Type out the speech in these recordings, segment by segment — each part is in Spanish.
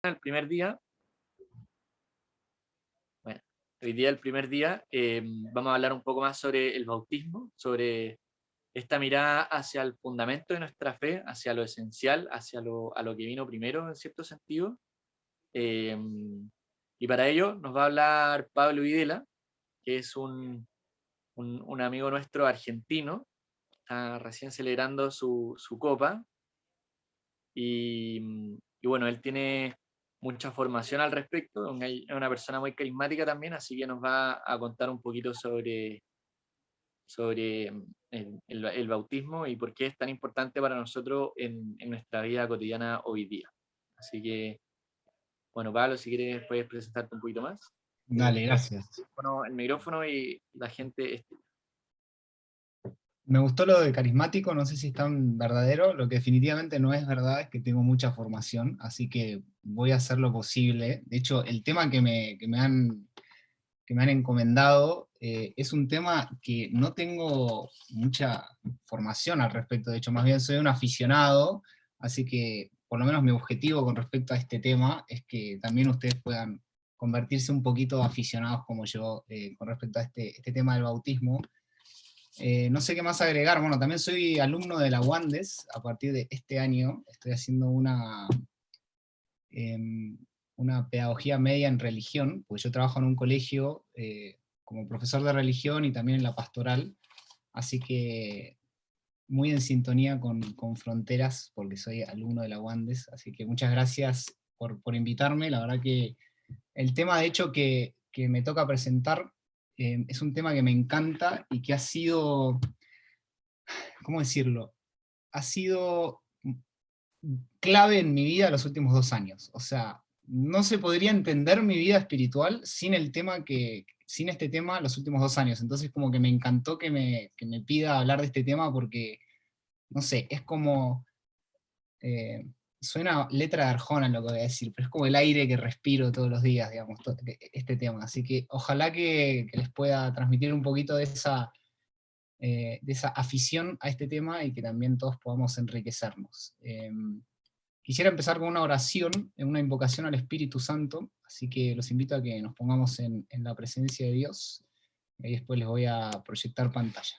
el primer día, bueno, hoy día el primer día, vamos a hablar un poco más sobre el bautismo, sobre esta mirada hacia el fundamento de nuestra fe, hacia lo esencial, a lo que vino primero, en cierto sentido. Eh, y para ello nos va a hablar Pablo Videla, que es un amigo nuestro argentino, está recién celebrando su copa, y bueno, él tiene mucha formación al respecto, es una persona muy carismática también, así que nos va a contar un poquito sobre el bautismo y por qué es tan importante para nosotros en nuestra vida cotidiana hoy día. Así que, bueno, Pablo, si quieres puedes presentarte un poquito más. Dale, Te gracias. el micrófono y la gente. Me gustó lo de carismático, no sé si es tan verdadero. Lo que definitivamente no es verdad es que tengo mucha formación, así que voy a hacer lo posible. De hecho, el tema que me han encomendado es un tema que no tengo mucha formación al respecto. De hecho, más bien soy un aficionado, así que por lo menos mi objetivo con respecto a este tema es que también ustedes puedan convertirse un poquito aficionados como yo con respecto a este tema del bautismo. No sé qué más agregar. Bueno, también soy alumno de la UANDES. A partir de este año estoy haciendo una pedagogía media en religión, porque yo trabajo en un colegio como profesor de religión y también en la pastoral, así que muy en sintonía con Fronteras, porque soy alumno de la UANDES, así que muchas gracias por invitarme. La verdad que el tema, de hecho, que me toca presentar es un tema que me encanta y que ha sido, ¿cómo decirlo? Ha sido clave en mi vida los últimos 2 años. O sea, no se podría entender mi vida espiritual sin este tema los últimos 2 años. Entonces como que me encantó que me pida hablar de este tema porque, no sé, es como, eh, suena letra de Arjona lo que voy a decir, pero es como el aire que respiro todos los días, digamos, este tema. Así que ojalá que les pueda transmitir un poquito de esa afición a este tema y que también todos podamos enriquecernos. Quisiera empezar con una oración, una invocación al Espíritu Santo, así que los invito a que nos pongamos en la presencia de Dios, y después les voy a proyectar pantalla.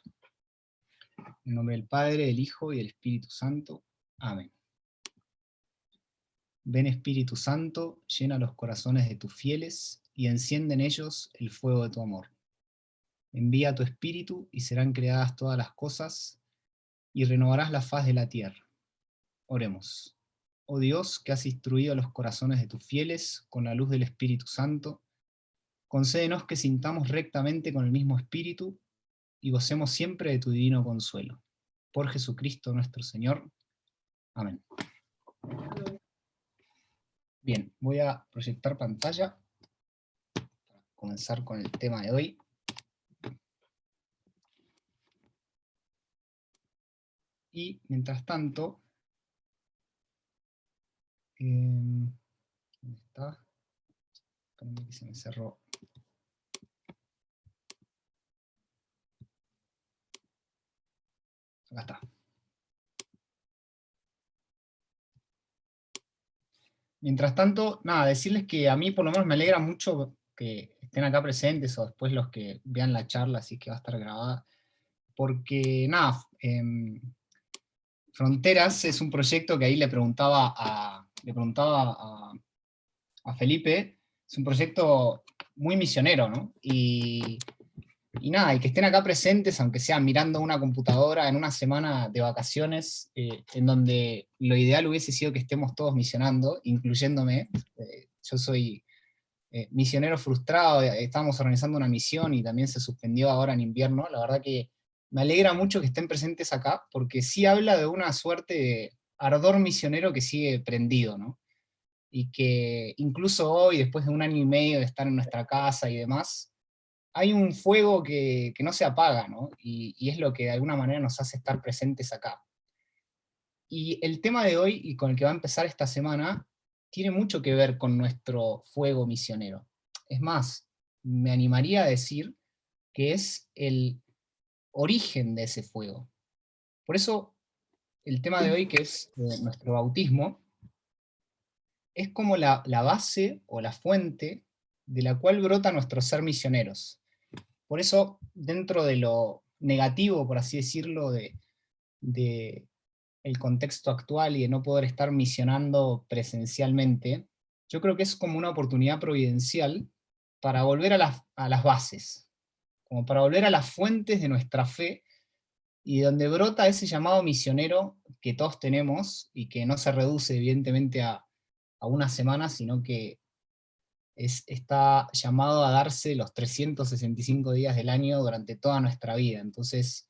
En nombre del Padre, del Hijo y del Espíritu Santo. Amén. Ven Espíritu Santo, llena los corazones de tus fieles, y enciende en ellos el fuego de tu amor. Envía tu Espíritu, y serán creadas todas las cosas, y renovarás la faz de la tierra. Oremos. Oh Dios, que has instruido los corazones de tus fieles con la luz del Espíritu Santo, concédenos que sintamos rectamente con el mismo espíritu y gocemos siempre de tu divino consuelo. Por Jesucristo nuestro Señor. Amén. Bien, voy a proyectar pantalla para comenzar con el tema de hoy. Y mientras tanto, ¿dónde está? Espérame que se me cerró. Acá está. Mientras tanto, nada, decirles que a mí por lo menos me alegra mucho que estén acá presentes o después los que vean la charla, así que va a estar grabada, porque nada, Fronteras es un proyecto que ahí le preguntaba a Felipe, es un proyecto muy misionero, ¿no? Y nada, y que estén acá presentes, aunque sea mirando una computadora en una semana de vacaciones, en donde lo ideal hubiese sido que estemos todos misionando, incluyéndome. Yo soy misionero frustrado, estábamos organizando una misión y también se suspendió ahora en invierno. La verdad que me alegra mucho que estén presentes acá, porque sí habla de una suerte de ardor misionero que sigue prendido, ¿no? Y que incluso hoy, después de 1 año y medio de estar en nuestra casa y demás, hay un fuego que no se apaga, ¿no? Y es lo que de alguna manera nos hace estar presentes acá. Y el tema de hoy, y con el que va a empezar esta semana, tiene mucho que ver con nuestro fuego misionero. Es más, me animaría a decir que es el origen de ese fuego. Por eso, el tema de hoy, que es nuestro bautismo, es como la base o la fuente de la cual brota nuestro ser misioneros. Por eso, dentro de lo negativo, por así decirlo, de el contexto actual y de no poder estar misionando presencialmente, yo creo que es como una oportunidad providencial para volver a las bases, como para volver a las fuentes de nuestra fe, y donde brota ese llamado misionero que todos tenemos, y que no se reduce evidentemente a una semana, sino que está llamado a darse los 365 días del año durante toda nuestra vida. Entonces,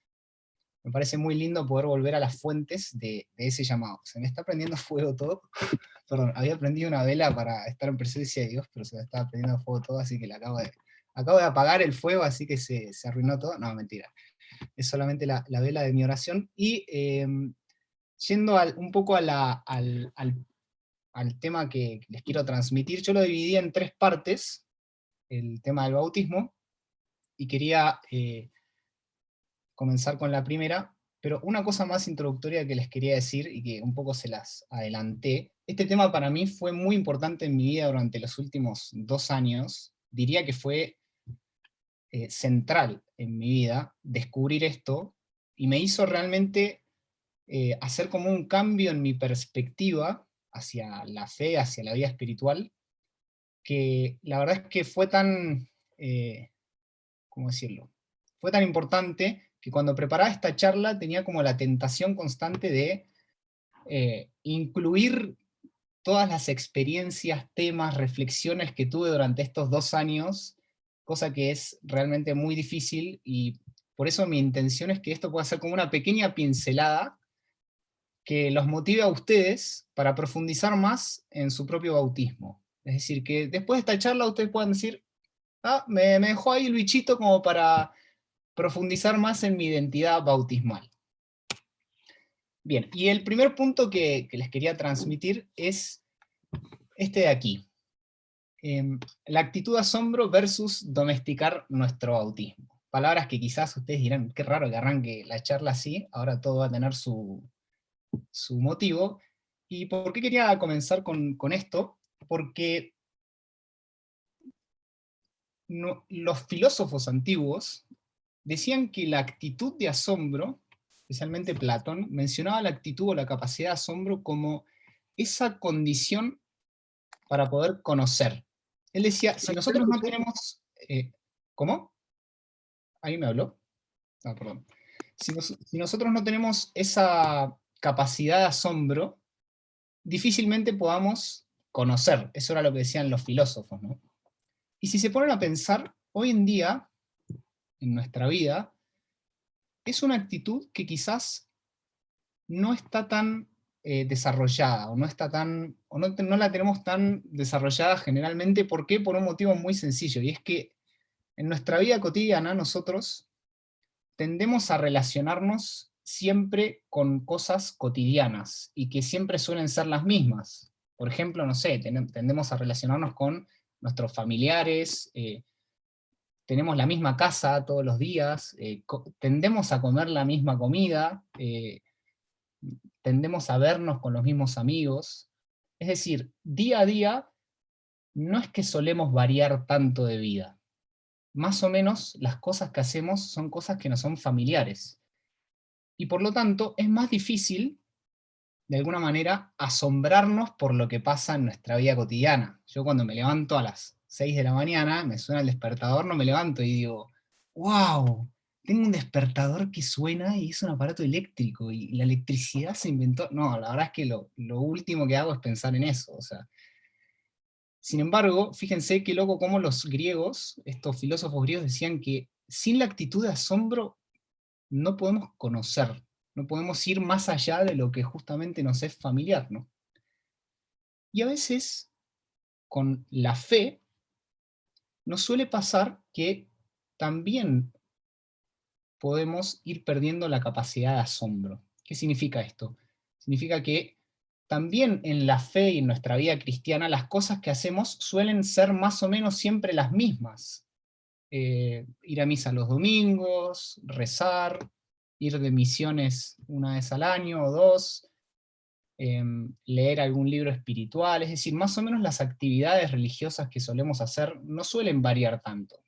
me parece muy lindo poder volver a las fuentes de ese llamado. Se me está prendiendo fuego todo. Perdón, había prendido una vela para estar en presencia de Dios, pero se me estaba prendiendo fuego todo, así que acabo de apagar el fuego, así que se arruinó todo. No, mentira. Es solamente la vela de mi oración. Y yendo un poco al tema que les quiero transmitir, yo lo dividí en tres partes, el tema del bautismo, y quería comenzar con la primera, pero una cosa más introductoria que les quería decir, y que un poco se las adelanté. Este tema para mí fue muy importante en mi vida durante los últimos 2 años. Diría que fue central en mi vida descubrir esto, y me hizo realmente hacer como un cambio en mi perspectiva hacia la fe, hacia la vida espiritual, que la verdad es que fue tan, ¿cómo decirlo? Fue tan importante que cuando preparaba esta charla tenía como la tentación constante de incluir todas las experiencias, temas, reflexiones que tuve durante estos 2 años, cosa que es realmente muy difícil, y por eso mi intención es que esto pueda ser como una pequeña pincelada que los motive a ustedes para profundizar más en su propio bautismo. Es decir, que después de esta charla ustedes puedan decir, ah, me dejó ahí Luichito como para profundizar más en mi identidad bautismal. Bien, y el primer punto que les quería transmitir es este de aquí. La actitud de asombro versus domesticar nuestro bautismo. Palabras que quizás ustedes dirán, qué raro que arranque la charla así, ahora todo va a tener su motivo. ¿Y por qué quería comenzar con esto? Porque los filósofos antiguos decían que la actitud de asombro, especialmente Platón, mencionaba la actitud o la capacidad de asombro como esa condición para poder conocer. Él decía, si nosotros no tenemos... ¿Cómo? Ahí me habló. Ah, perdón. Si nosotros no tenemos esa capacidad de asombro, difícilmente podamos conocer. Eso era lo que decían los filósofos, ¿no? Y si se ponen a pensar, hoy en día, en nuestra vida, es una actitud que quizás no está tan desarrollada, o no está tan, o no la tenemos tan desarrollada generalmente. ¿Por qué? Por un motivo muy sencillo, y es que en nuestra vida cotidiana nosotros tendemos a relacionarnos siempre con cosas cotidianas, y que siempre suelen ser las mismas. Por ejemplo, no sé, tendemos a relacionarnos con nuestros familiares, tenemos la misma casa todos los días, tendemos a comer la misma comida, tendemos a vernos con los mismos amigos. Es decir, día a día no es que solemos variar tanto de vida. Más o menos las cosas que hacemos son cosas que nos son familiares. Y por lo tanto es más difícil, de alguna manera, asombrarnos por lo que pasa en nuestra vida cotidiana. Yo cuando me levanto a las 6 de la mañana, me suena el despertador, no me levanto y digo, wow, tengo un despertador que suena y es un aparato eléctrico, y la electricidad se inventó. No, la verdad es que lo último que hago es pensar en eso. O sea, sin embargo, fíjense qué loco cómo los griegos, estos filósofos griegos, decían que sin la actitud de asombro no podemos conocer, no podemos ir más allá de lo que justamente nos es familiar, ¿no? Y a veces, con la fe, nos suele pasar que también podemos ir perdiendo la capacidad de asombro. ¿Qué significa esto? Significa que también en la fe y en nuestra vida cristiana las cosas que hacemos suelen ser más o menos siempre las mismas. Ir a misa los domingos, rezar, ir de misiones una vez al año o dos, leer algún libro espiritual, es decir, más o menos las actividades religiosas que solemos hacer no suelen variar tanto.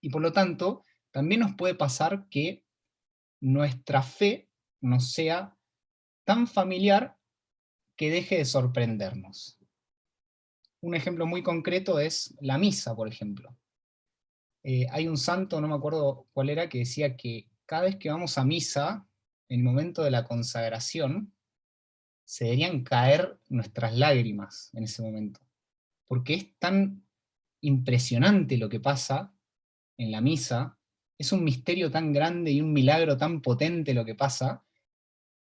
Y por lo tanto, también nos puede pasar que nuestra fe nos sea tan familiar que deje de sorprendernos. Un ejemplo muy concreto es la misa, por ejemplo. Hay un santo, no me acuerdo cuál era, que decía que cada vez que vamos a misa, en el momento de la consagración, se deberían caer nuestras lágrimas en ese momento. Porque es tan impresionante lo que pasa en la misa, es un misterio tan grande y un milagro tan potente lo que pasa,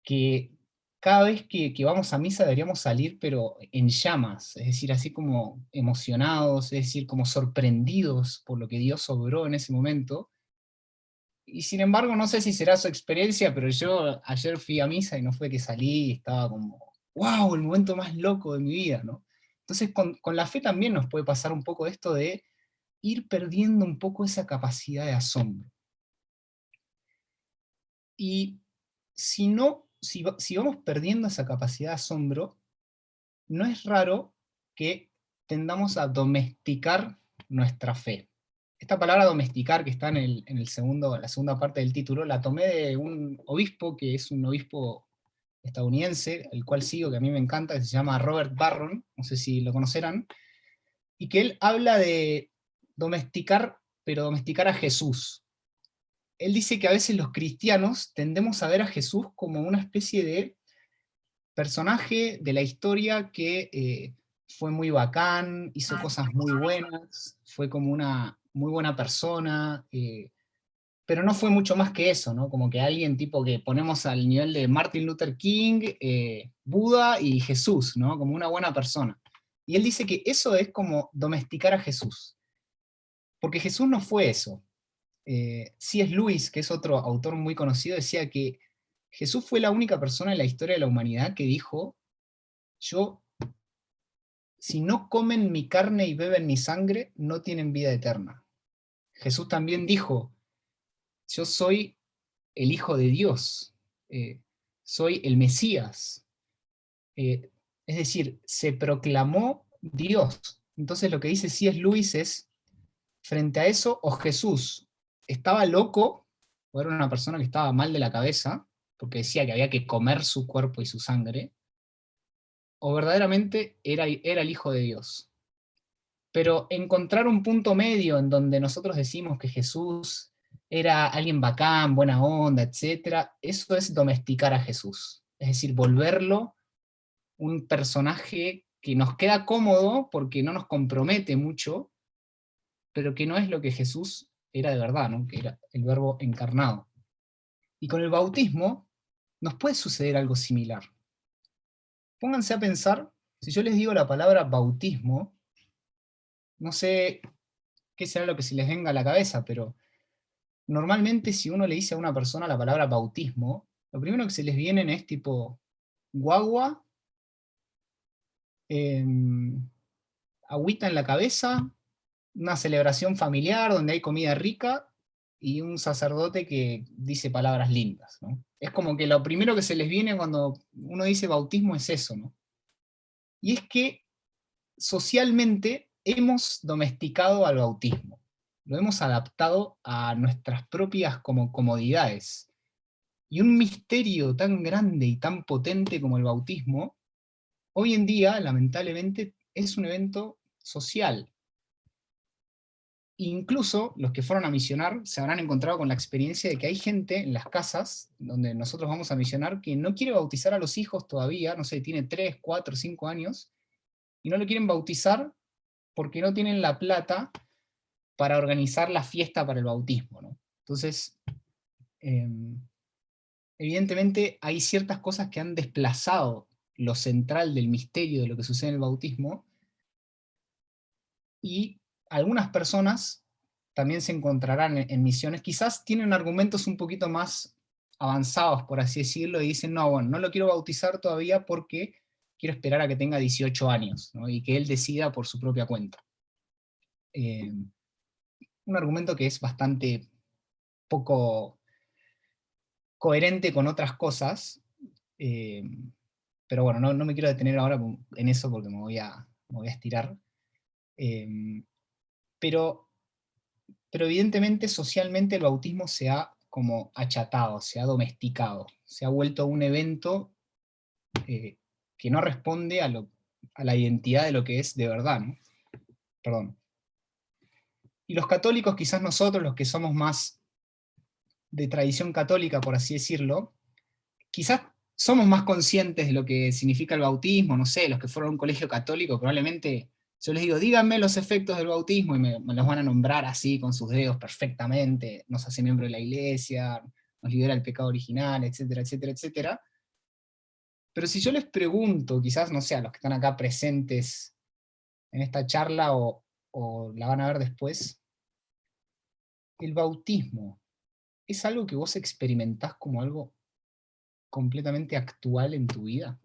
que cada vez que vamos a misa deberíamos salir pero en llamas, es decir, así como emocionados, es decir, como sorprendidos por lo que Dios obró en ese momento. Y sin embargo, no sé si será su experiencia, pero yo ayer fui a misa y no fue que salí y estaba como, wow, el momento más loco de mi vida, ¿no? Entonces con la fe también nos puede pasar un poco esto de ir perdiendo un poco esa capacidad de asombro. Y si vamos perdiendo esa capacidad de asombro, no es raro que tendamos a domesticar nuestra fe. Esta palabra domesticar que está en la segunda parte del título, la tomé de un obispo que es un obispo estadounidense, el cual sigo, que a mí me encanta, que se llama Robert Barron, no sé si lo conocerán, y que él habla de domesticar, pero domesticar a Jesús. Él dice que a veces los cristianos tendemos a ver a Jesús como una especie de personaje de la historia que fue muy bacán, hizo cosas muy buenas, fue como una muy buena persona, pero no fue mucho más que eso, ¿no? Como que alguien tipo que ponemos al nivel de Martin Luther King, Buda y Jesús, ¿no? Como una buena persona. Y él dice que eso es como domesticar a Jesús, porque Jesús no fue eso. C.S. Lewis, que es otro autor muy conocido, decía que Jesús fue la única persona en la historia de la humanidad que dijo: yo, si no comen mi carne y beben mi sangre, no tienen vida eterna. Jesús también dijo: yo soy el Hijo de Dios, soy el Mesías. Es decir, se proclamó Dios. Entonces lo que dice C.S. Lewis es, frente a eso, o Jesús estaba loco, o era una persona que estaba mal de la cabeza, porque decía que había que comer su cuerpo y su sangre, o verdaderamente era el Hijo de Dios. Pero encontrar un punto medio en donde nosotros decimos que Jesús era alguien bacán, buena onda, etcétera, eso es domesticar a Jesús. Es decir, volverlo un personaje que nos queda cómodo porque no nos compromete mucho, pero que no es lo que Jesús era de verdad, ¿no? Que era el Verbo encarnado. Y con el bautismo nos puede suceder algo similar. Pónganse a pensar, si yo les digo la palabra bautismo, no sé qué será lo que se les venga a la cabeza, pero normalmente si uno le dice a una persona la palabra bautismo, lo primero que se les viene es tipo guagua, eh, agüita en la cabeza, una celebración familiar donde hay comida rica y un sacerdote que dice palabras lindas, ¿no? Es como que lo primero que se les viene cuando uno dice bautismo es eso, ¿no? Y es que socialmente hemos domesticado al bautismo, lo hemos adaptado a nuestras propias como comodidades. Y un misterio tan grande y tan potente como el bautismo, hoy en día, lamentablemente, es un evento social. Incluso los que fueron a misionar se habrán encontrado con la experiencia de que hay gente en las casas donde nosotros vamos a misionar que no quiere bautizar a los hijos todavía, no sé, tiene 3, 4, 5 años, y no lo quieren bautizar porque no tienen la plata para organizar la fiesta para el bautismo, ¿no? Entonces, eh, evidentemente hay ciertas cosas que han desplazado lo central del misterio de lo que sucede en el bautismo, y algunas personas también se encontrarán en misiones, quizás tienen argumentos un poquito más avanzados, por así decirlo, y dicen, no, bueno, no lo quiero bautizar todavía porque quiero esperar a que tenga 18 años, ¿no? Y que él decida por su propia cuenta. Un argumento que es bastante poco coherente con otras cosas, pero bueno, no me quiero detener ahora en eso porque me voy a estirar. Pero evidentemente socialmente el bautismo se ha como achatado, se ha domesticado, se ha vuelto un evento que no responde a la identidad de lo que es de verdad, ¿no? Perdón. Y los católicos, quizás nosotros, los que somos más de tradición católica, por así decirlo, quizás somos más conscientes de lo que significa el bautismo, no sé, los que fueron a un colegio católico, probablemente yo les digo, díganme los efectos del bautismo, y me los van a nombrar así, con sus dedos perfectamente, nos hace miembro de la iglesia, nos libera del pecado original, etcétera, etcétera, etcétera. Pero si yo les pregunto, quizás, no sé, a los que están acá presentes en esta charla o la van a ver después, el bautismo, ¿es algo que vos experimentás como algo completamente actual en tu vida?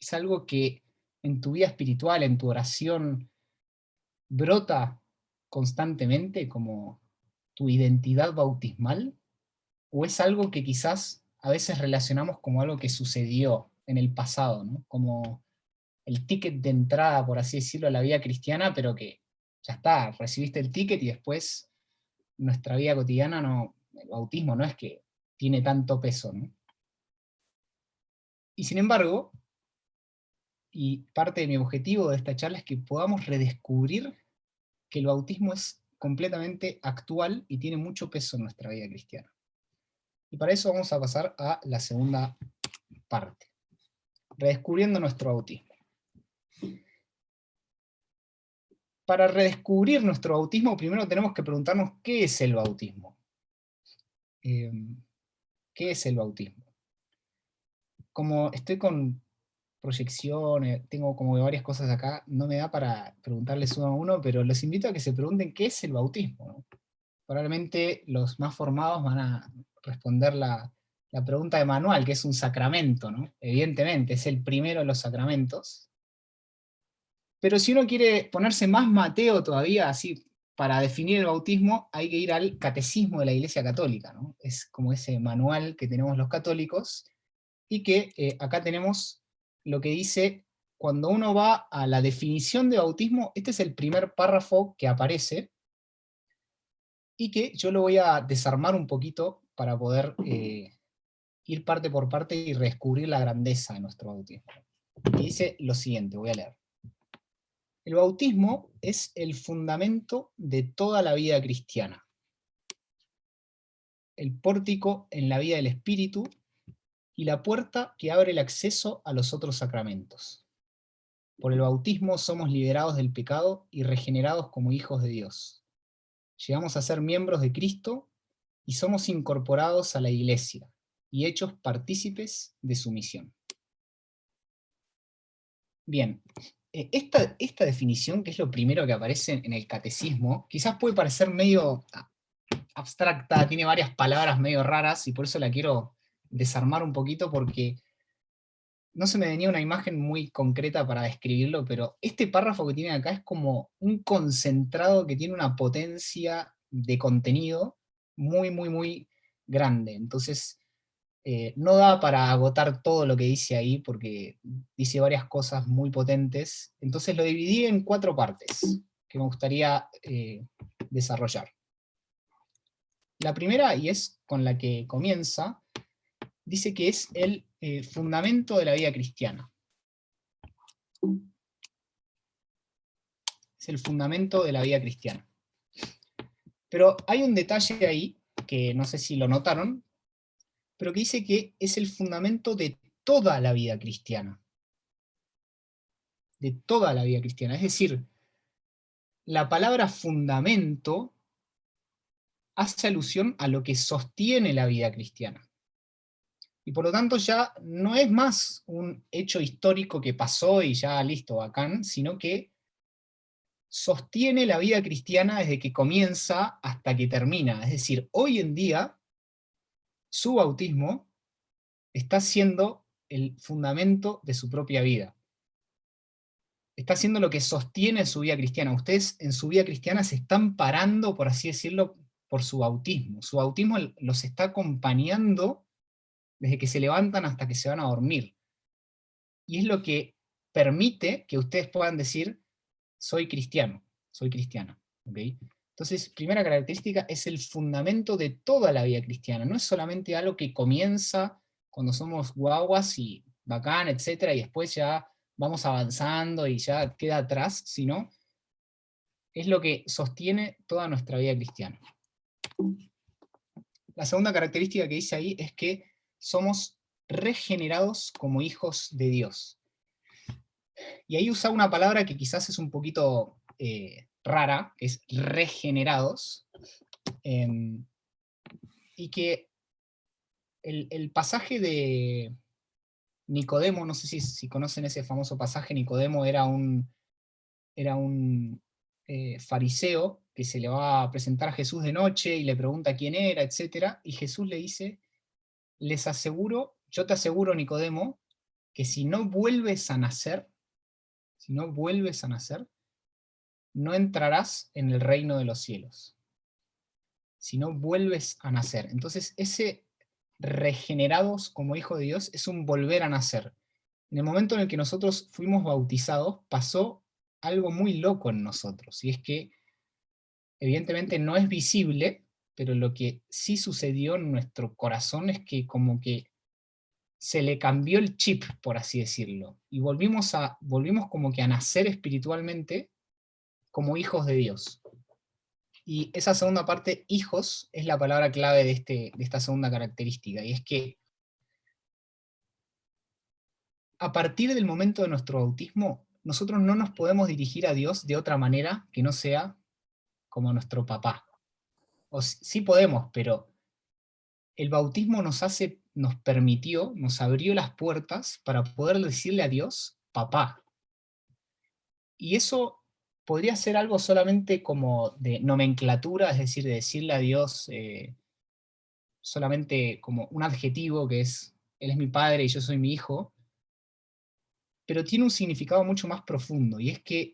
¿Es algo que en tu vida espiritual, en tu oración, brota constantemente como tu identidad bautismal? ¿O es algo que quizás a veces relacionamos como algo que sucedió en el pasado, ¿no? Como el ticket de entrada, por así decirlo, a la vida cristiana, pero que ya está, recibiste el ticket y después nuestra vida cotidiana no, el bautismo no es que tiene tanto peso, ¿no? Y sin embargo, y parte de mi objetivo de esta charla es que podamos redescubrir que el bautismo es completamente actual y tiene mucho peso en nuestra vida cristiana. Y para eso vamos a pasar a la segunda parte, redescubriendo nuestro bautismo. Para redescubrir nuestro bautismo, primero tenemos que preguntarnos qué es el bautismo. ¿Qué es el bautismo? Como estoy con proyecciones, tengo como varias cosas acá, no me da para preguntarles uno a uno, pero los invito a que se pregunten qué es el bautismo, ¿no? Probablemente los más formados van a responder la pregunta de manual, que es un sacramento, ¿no? Evidentemente, es el primero de los sacramentos. Pero si uno quiere ponerse más mateo todavía, así, para definir el bautismo, hay que ir al catecismo de la Iglesia Católica, ¿no? Es como ese manual que tenemos los católicos, y que acá tenemos lo que dice, cuando uno va a la definición de bautismo, este es el primer párrafo que aparece, y que yo lo voy a desarmar un poquito para poder ir parte por parte y redescubrir la grandeza de nuestro bautismo. Y dice lo siguiente, voy a leer. El bautismo es el fundamento de toda la vida cristiana, el pórtico en la vida del Espíritu y la puerta que abre el acceso a los otros sacramentos. Por el bautismo somos liberados del pecado y regenerados como hijos de Dios. Llegamos a ser miembros de Cristo y somos incorporados a la Iglesia y hechos partícipes de su misión. Bien, esta definición, que es lo primero que aparece en el catecismo, quizás puede parecer medio abstracta, tiene varias palabras medio raras, y por eso la quiero desarmar un poquito, porque no se me venía una imagen muy concreta para describirlo, pero este párrafo que tiene acá es como un concentrado que tiene una potencia de contenido muy, muy, muy grande. Entonces, no da para agotar todo lo que dice ahí, porque dice varias cosas muy potentes. Entonces lo dividí en 4 partes que me gustaría desarrollar. La primera, y es con la que comienza, dice que es el fundamento de la vida cristiana. Es el fundamento de la vida cristiana. Pero hay un detalle ahí, que no sé si lo notaron, pero que dice que es el fundamento de toda la vida cristiana. De toda la vida cristiana. Es decir, la palabra fundamento hace alusión a lo que sostiene la vida cristiana. Y por lo tanto ya no es más un hecho histórico que pasó y ya listo, bacán, sino que sostiene la vida cristiana desde que comienza hasta que termina. Es decir, hoy en día su bautismo está siendo el fundamento de su propia vida. Está siendo lo que sostiene su vida cristiana. Ustedes en su vida cristiana se están parando, por así decirlo, por su bautismo. Su bautismo los está acompañando desde que se levantan hasta que se van a dormir. y es lo que permite que ustedes puedan decir, soy cristiano, soy cristiana. ¿Okay? Entonces, primera característica, es el fundamento de toda la vida cristiana. No es solamente algo que comienza cuando somos guaguas y bacán, etcétera, y después ya vamos avanzando y ya queda atrás, sino es lo que sostiene toda nuestra vida cristiana. La segunda característica que dice ahí es que somos regenerados como hijos de Dios. Y ahí usa una palabra que quizás es un poquito rara, que es regenerados, y que el pasaje de Nicodemo, no sé si conocen ese famoso pasaje, Nicodemo era un fariseo que se le va a presentar a Jesús de noche y le pregunta quién era, etc. Y Jesús le dice, les aseguro, yo te aseguro, Nicodemo, que si no vuelves a nacer, no entrarás en el reino de los cielos. Si no vuelves a nacer. Entonces, ese regenerados como hijo de Dios es un volver a nacer. En el momento en el que nosotros fuimos bautizados, pasó algo muy loco en nosotros, y es que evidentemente no es visible, pero lo que sí sucedió en nuestro corazón es que como que se le cambió el chip, por así decirlo, y volvimos como que a nacer espiritualmente como hijos de Dios. Y esa segunda parte, hijos, es la palabra clave de esta segunda característica, y es que a partir del momento de nuestro bautismo, nosotros no nos podemos dirigir a Dios de otra manera que no sea como nuestro papá. O sí podemos, pero el bautismo nos permitió, nos abrió las puertas para poder decirle a Dios, papá. Y eso podría ser algo solamente como de nomenclatura, es decir, de decirle a Dios solamente como un adjetivo que es, Él es mi padre y yo soy mi hijo, pero tiene un significado mucho más profundo, y es que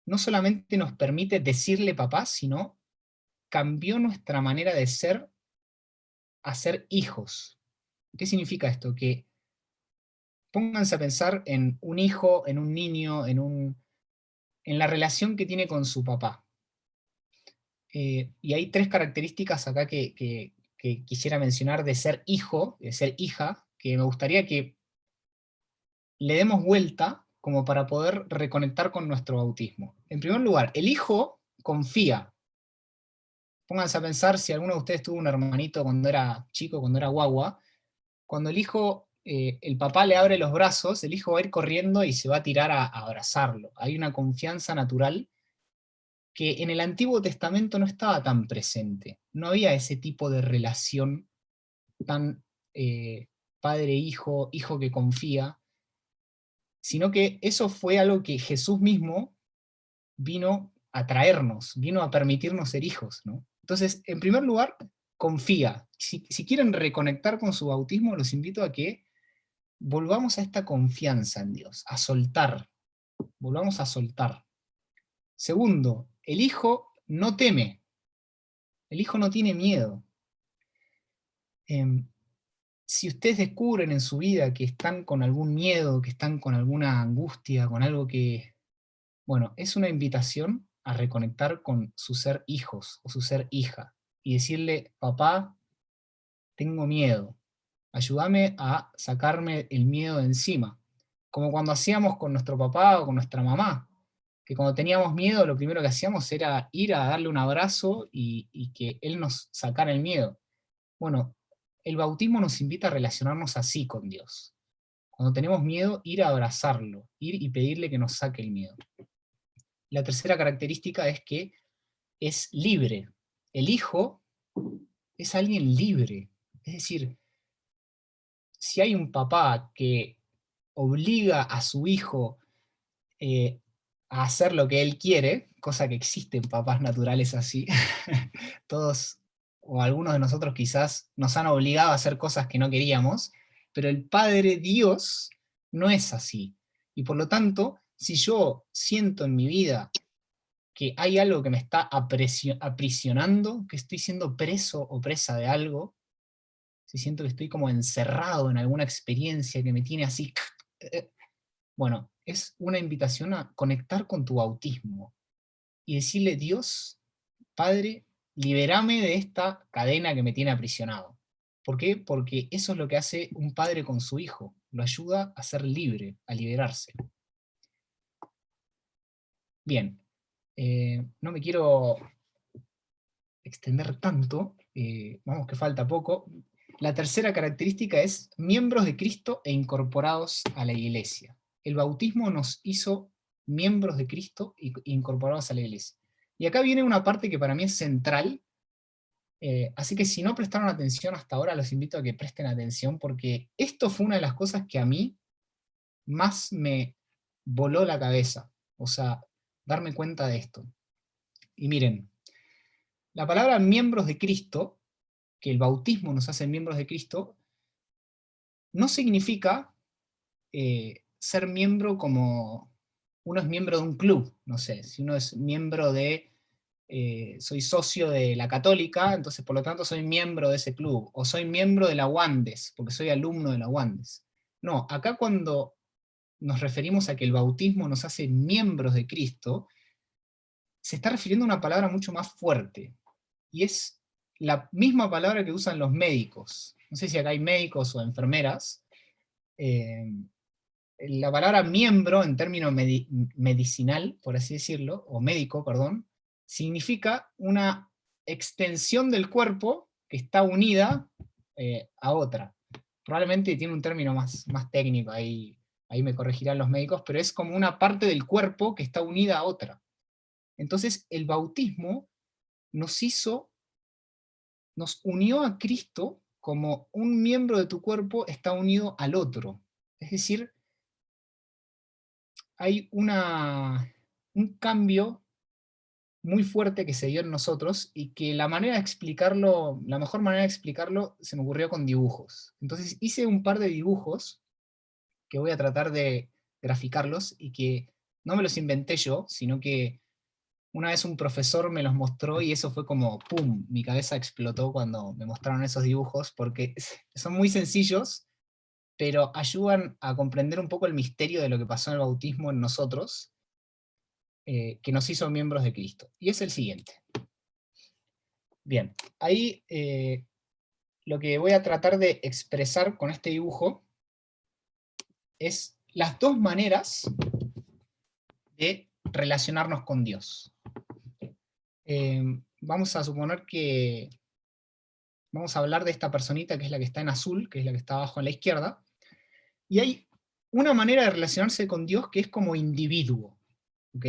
no solamente nos permite decirle papá, sino cambió nuestra manera de ser a ser hijos. ¿Qué significa esto? Que pónganse a pensar en un hijo, en un niño, en la relación que tiene con su papá. Y hay tres características acá que quisiera mencionar de ser hijo, de ser hija, que me gustaría que le demos vuelta como para poder reconectar con nuestro bautismo. En primer lugar, el hijo confía. Pónganse a pensar si alguno de ustedes tuvo un hermanito cuando era chico, cuando era guagua. Cuando el hijo, el papá le abre los brazos, el hijo va a ir corriendo y se va a tirar a abrazarlo. Hay una confianza natural que en el Antiguo Testamento no estaba tan presente. No había ese tipo de relación tan padre-hijo, hijo que confía, sino que eso fue algo que Jesús mismo vino a traernos, vino a permitirnos ser hijos, ¿no? Entonces, en primer lugar, confía. Si quieren reconectar con su bautismo, los invito a que volvamos a esta confianza en Dios, a soltar, volvamos a soltar. Segundo, el hijo no teme, el hijo no tiene miedo. Si ustedes descubren en su vida que están con algún miedo, que están con alguna angustia, con algo que, bueno, es una invitación a reconectar con su ser hijos o su ser hija y decirle, papá, tengo miedo, ayúdame a sacarme el miedo de encima. Como cuando hacíamos con nuestro papá o con nuestra mamá, que cuando teníamos miedo lo primero que hacíamos era ir a darle un abrazo y que él nos sacara el miedo. Bueno, el bautismo nos invita a relacionarnos así con Dios. Cuando tenemos miedo, ir a abrazarlo, ir y pedirle que nos saque el miedo. La tercera característica es que es libre. El hijo es alguien libre. Es decir, si hay un papá que obliga a su hijo a hacer lo que él quiere, cosa que existen papás naturales así, todos o algunos de nosotros quizás nos han obligado a hacer cosas que no queríamos, pero el Padre Dios no es así. Y por lo tanto, si yo siento en mi vida que hay algo que me está aprisionando, que estoy siendo preso o presa de algo, si siento que estoy como encerrado en alguna experiencia que me tiene así Bueno, es una invitación a conectar con tu bautismo y decirle: Dios, Padre, liberame de esta cadena que me tiene aprisionado. ¿Por qué? Porque eso es lo que hace un padre con su hijo, lo ayuda a ser libre, a liberarse. Bien, no me quiero extender tanto, vamos que falta poco. La tercera característica es miembros de Cristo e incorporados a la iglesia. El bautismo nos hizo miembros de Cristo e incorporados a la iglesia. Y acá viene una parte que para mí es central, así que si no prestaron atención hasta ahora, los invito a que presten atención, porque esto fue una de las cosas que a mí más me voló la cabeza, o sea, darme cuenta de esto. Y miren, la palabra miembros de Cristo, que el bautismo nos hace miembros de Cristo, no significa ser miembro como uno es miembro de un club, no sé, si uno es miembro de, soy socio de la Católica, entonces por lo tanto soy miembro de ese club, o soy miembro de la UANDES, porque soy alumno de la UANDES. No, acá cuando nos referimos a que el bautismo nos hace miembros de Cristo, se está refiriendo a una palabra mucho más fuerte, y es la misma palabra que usan los médicos. No sé si acá hay médicos o enfermeras. La palabra miembro, en términos medicinal, por así decirlo, o médico, perdón, significa una extensión del cuerpo que está unida a otra. Probablemente tiene un término más técnico, ahí me corregirán los médicos, pero es como una parte del cuerpo que está unida a otra. Entonces el bautismo nos unió a Cristo como un miembro de tu cuerpo está unido al otro. Es decir, hay un cambio muy fuerte que se dio en nosotros y que la mejor manera de explicarlo se me ocurrió con dibujos. Entonces hice un par de dibujos que voy a tratar de graficarlos y que no me los inventé yo, sino que una vez un profesor me los mostró y eso fue como ¡pum! Mi cabeza explotó cuando me mostraron esos dibujos porque son muy sencillos, pero ayudan a comprender un poco el misterio de lo que pasó en el bautismo en nosotros, que nos hizo miembros de Cristo. Y es el siguiente. Bien, ahí lo que voy a tratar de expresar con este dibujo es las dos maneras de relacionarnos con Dios. Vamos a suponer que vamos a hablar de esta personita que es la que está en azul, que es la que está abajo a la izquierda, y hay una manera de relacionarse con Dios que es como individuo, ¿ok?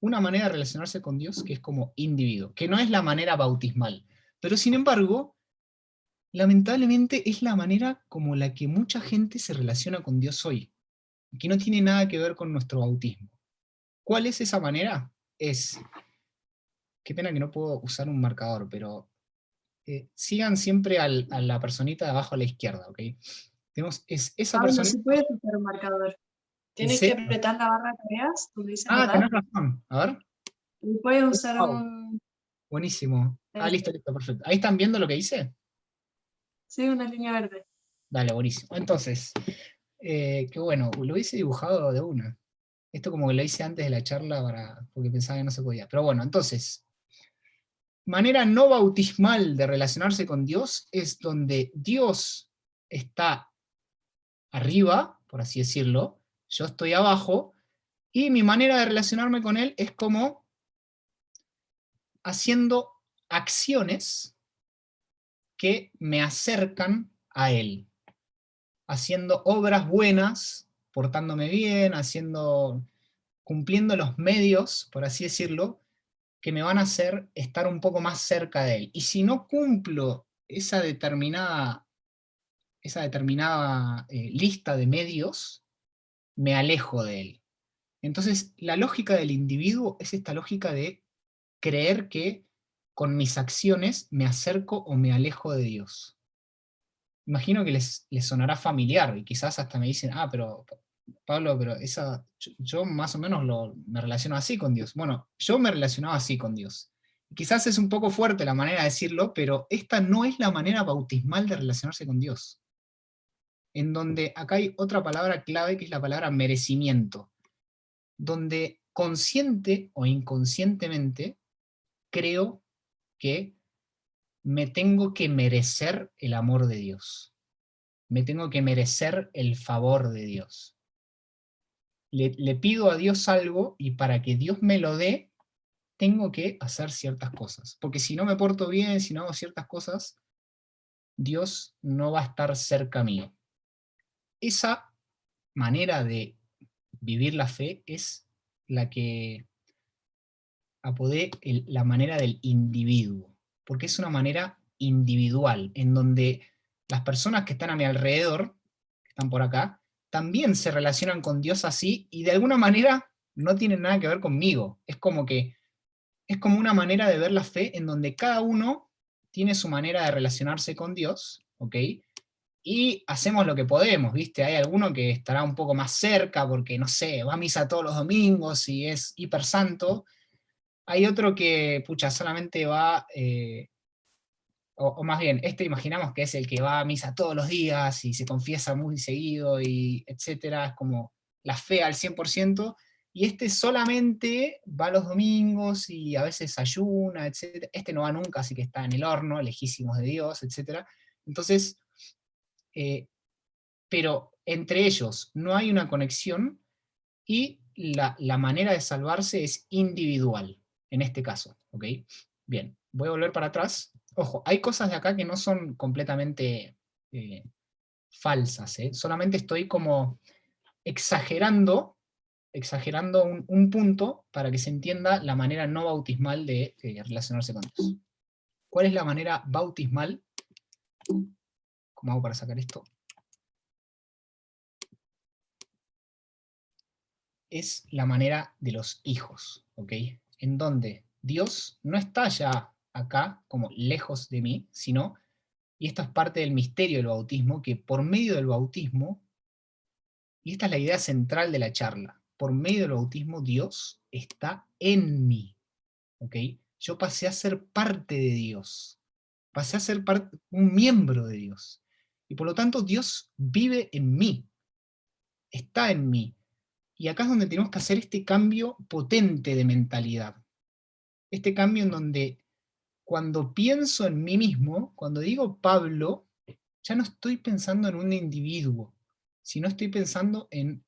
Una manera de relacionarse con Dios que es como individuo, que no es la manera bautismal, pero sin embargo, lamentablemente es la manera como la que mucha gente se relaciona con Dios hoy, que no tiene nada que ver con nuestro bautismo. ¿Cuál es esa manera? Qué pena que no puedo usar un marcador, pero sigan siempre a la personita de abajo a la izquierda, ¿ok? Tenemos, es esa Pablo, no personita... se puede usar un marcador. Tienes que apretar la barra de tareas donde dice Ah, anotar. tenés razón. A ver. Y puedes usar Wow, un... buenísimo. Listo, perfecto. ¿Ahí están viendo lo que hice? Sí, una línea verde. Dale, buenísimo. Entonces, qué bueno, lo hice dibujado de una. Esto como que lo hice antes de la charla porque pensaba que no se podía. Pero bueno, entonces, manera no bautismal de relacionarse con Dios es donde Dios está arriba, por así decirlo, yo estoy abajo, y mi manera de relacionarme con Él es como haciendo acciones que me acercan a Él, haciendo obras buenas, portándome bien, cumpliendo los medios, por así decirlo, que me van a hacer estar un poco más cerca de Él. Y si no cumplo esa determinada lista de medios, me alejo de Él. Entonces, la lógica del individuo es esta lógica de creer que con mis acciones me acerco o me alejo de Dios. Imagino que les sonará familiar y quizás hasta me dicen, pero Pablo, pero yo más o menos me relaciono así con Dios. Bueno, yo me relacionaba así con Dios. Quizás es un poco fuerte la manera de decirlo, pero esta no es la manera bautismal de relacionarse con Dios. en donde acá hay otra palabra clave que es la palabra merecimiento, donde consciente o inconscientemente creo que me tengo que merecer el amor de Dios, me tengo que merecer el favor de Dios. Le pido a Dios algo y para que Dios me lo dé, tengo que hacer ciertas cosas. Porque si no me porto bien, si no hago ciertas cosas, Dios no va a estar cerca mío. Esa manera de vivir la fe es la que apodé la manera del individuo, porque es una manera individual, en donde las personas que están a mi alrededor, que están por acá, también se relacionan con Dios así, y de alguna manera no tienen nada que ver conmigo. Es como una manera de ver la fe en donde cada uno tiene su manera de relacionarse con Dios, ¿ok? Y hacemos lo que podemos, ¿viste? Hay alguno que estará un poco más cerca porque, no sé, va a misa todos los domingos y es hiper santo. Hay otro que, pucha, solamente va, o más bien, imaginamos que es el que va a misa todos los días y se confiesa muy seguido y etcétera, es como la fe al 100%, y este solamente va los domingos y a veces ayuna, etcétera. Este no va nunca, así que está en el horno, lejísimos de Dios, etcétera. Entonces, pero entre ellos no hay una conexión y la manera de salvarse es individual, en este caso, ¿ok? Bien, voy a volver para atrás. Ojo, hay cosas de acá que no son completamente falsas, ¿eh? Solamente estoy como exagerando un punto para que se entienda la manera no bautismal de relacionarse con Dios. ¿Cuál es la manera bautismal? ¿Cómo hago para sacar esto? Es la manera de los hijos, ¿ok? En donde Dios no está ya acá, como lejos de mí, sino, y esto es parte del misterio del bautismo, que por medio del bautismo, y esta es la idea central de la charla, por medio del bautismo Dios está en mí, ¿ok? Yo pasé a ser parte de Dios, pasé a ser un miembro de Dios, y por lo tanto Dios vive en mí, está en mí. Y acá es donde tenemos que hacer este cambio potente de mentalidad. Este cambio en donde cuando pienso en mí mismo, cuando digo Pablo, ya no estoy pensando en un individuo, sino estoy pensando en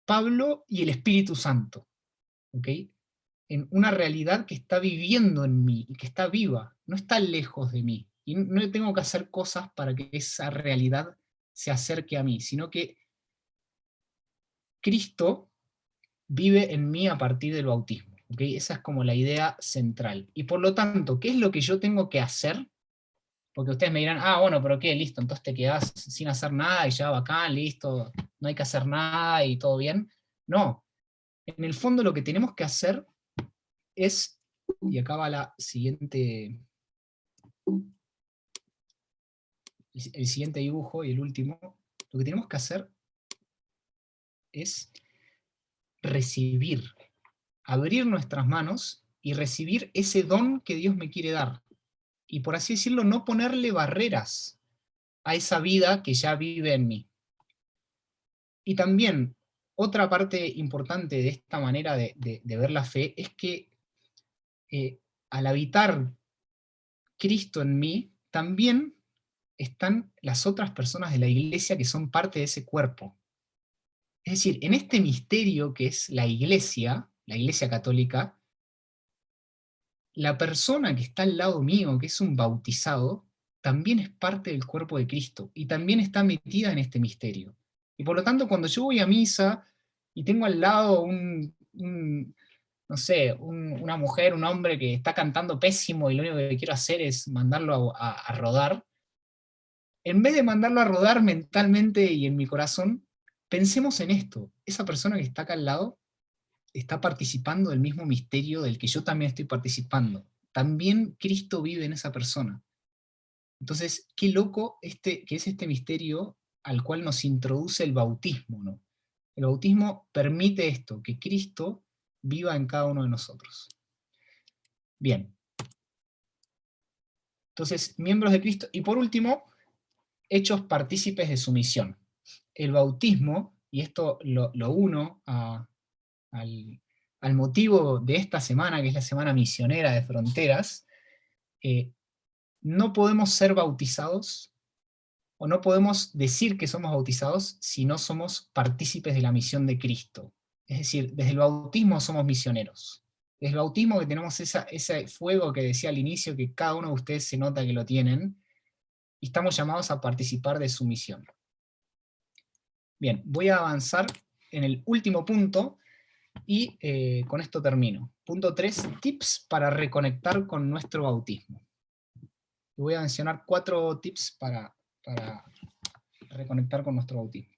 Pablo y el Espíritu Santo, ¿ok? En una realidad que está viviendo en mí y que está viva, no está lejos de mí. Y no tengo que hacer cosas para que esa realidad se acerque a mí, sino que Cristo vive en mí a partir del bautismo. ¿Okay? Esa es como la idea central. Y por lo tanto, ¿qué es lo que yo tengo que hacer? Porque ustedes me dirán, bueno, pero ¿qué? Listo, entonces te quedás sin hacer nada y ya bacán, listo, no hay que hacer nada y todo bien. No, en el fondo lo que tenemos que hacer es, y acá va el siguiente dibujo y el último, lo que tenemos que hacer es recibir, abrir nuestras manos y recibir ese don que Dios me quiere dar. Y por así decirlo, no ponerle barreras a esa vida que ya vive en mí. Y también, otra parte importante de esta manera de ver la fe es que al habitar Cristo en mí, también están las otras personas de la iglesia que son parte de ese cuerpo. Es decir, en este misterio que es la iglesia católica, la persona que está al lado mío, que es un bautizado, también es parte del cuerpo de Cristo y también está metida en este misterio. Y por lo tanto, cuando yo voy a misa y tengo al lado no sé, una mujer, un hombre que está cantando pésimo y lo único que quiero hacer es mandarlo a rodar, en vez de mandarlo a rodar mentalmente y en mi corazón, pensemos en esto. Esa persona que está acá al lado está participando del mismo misterio del que yo también estoy participando. También Cristo vive en esa persona. Entonces, qué loco que es este misterio al cual nos introduce el bautismo, ¿no? El bautismo permite esto, que Cristo viva en cada uno de nosotros. Bien. Entonces, miembros de Cristo. Y por último, hechos partícipes de su misión. el bautismo, y esto lo uno al motivo de esta semana, que es la Semana Misionera de Fronteras, no podemos ser bautizados, o no podemos decir que somos bautizados si no somos partícipes de la misión de Cristo. Es decir, desde el bautismo somos misioneros. Desde el bautismo que tenemos ese fuego que decía al inicio, que cada uno de ustedes se nota que lo tienen, y estamos llamados a participar de su misión. Bien, voy a avanzar en el último punto, y con esto termino. Punto 3, tips para reconectar con nuestro bautismo. Voy a mencionar 4 tips para reconectar con nuestro bautismo.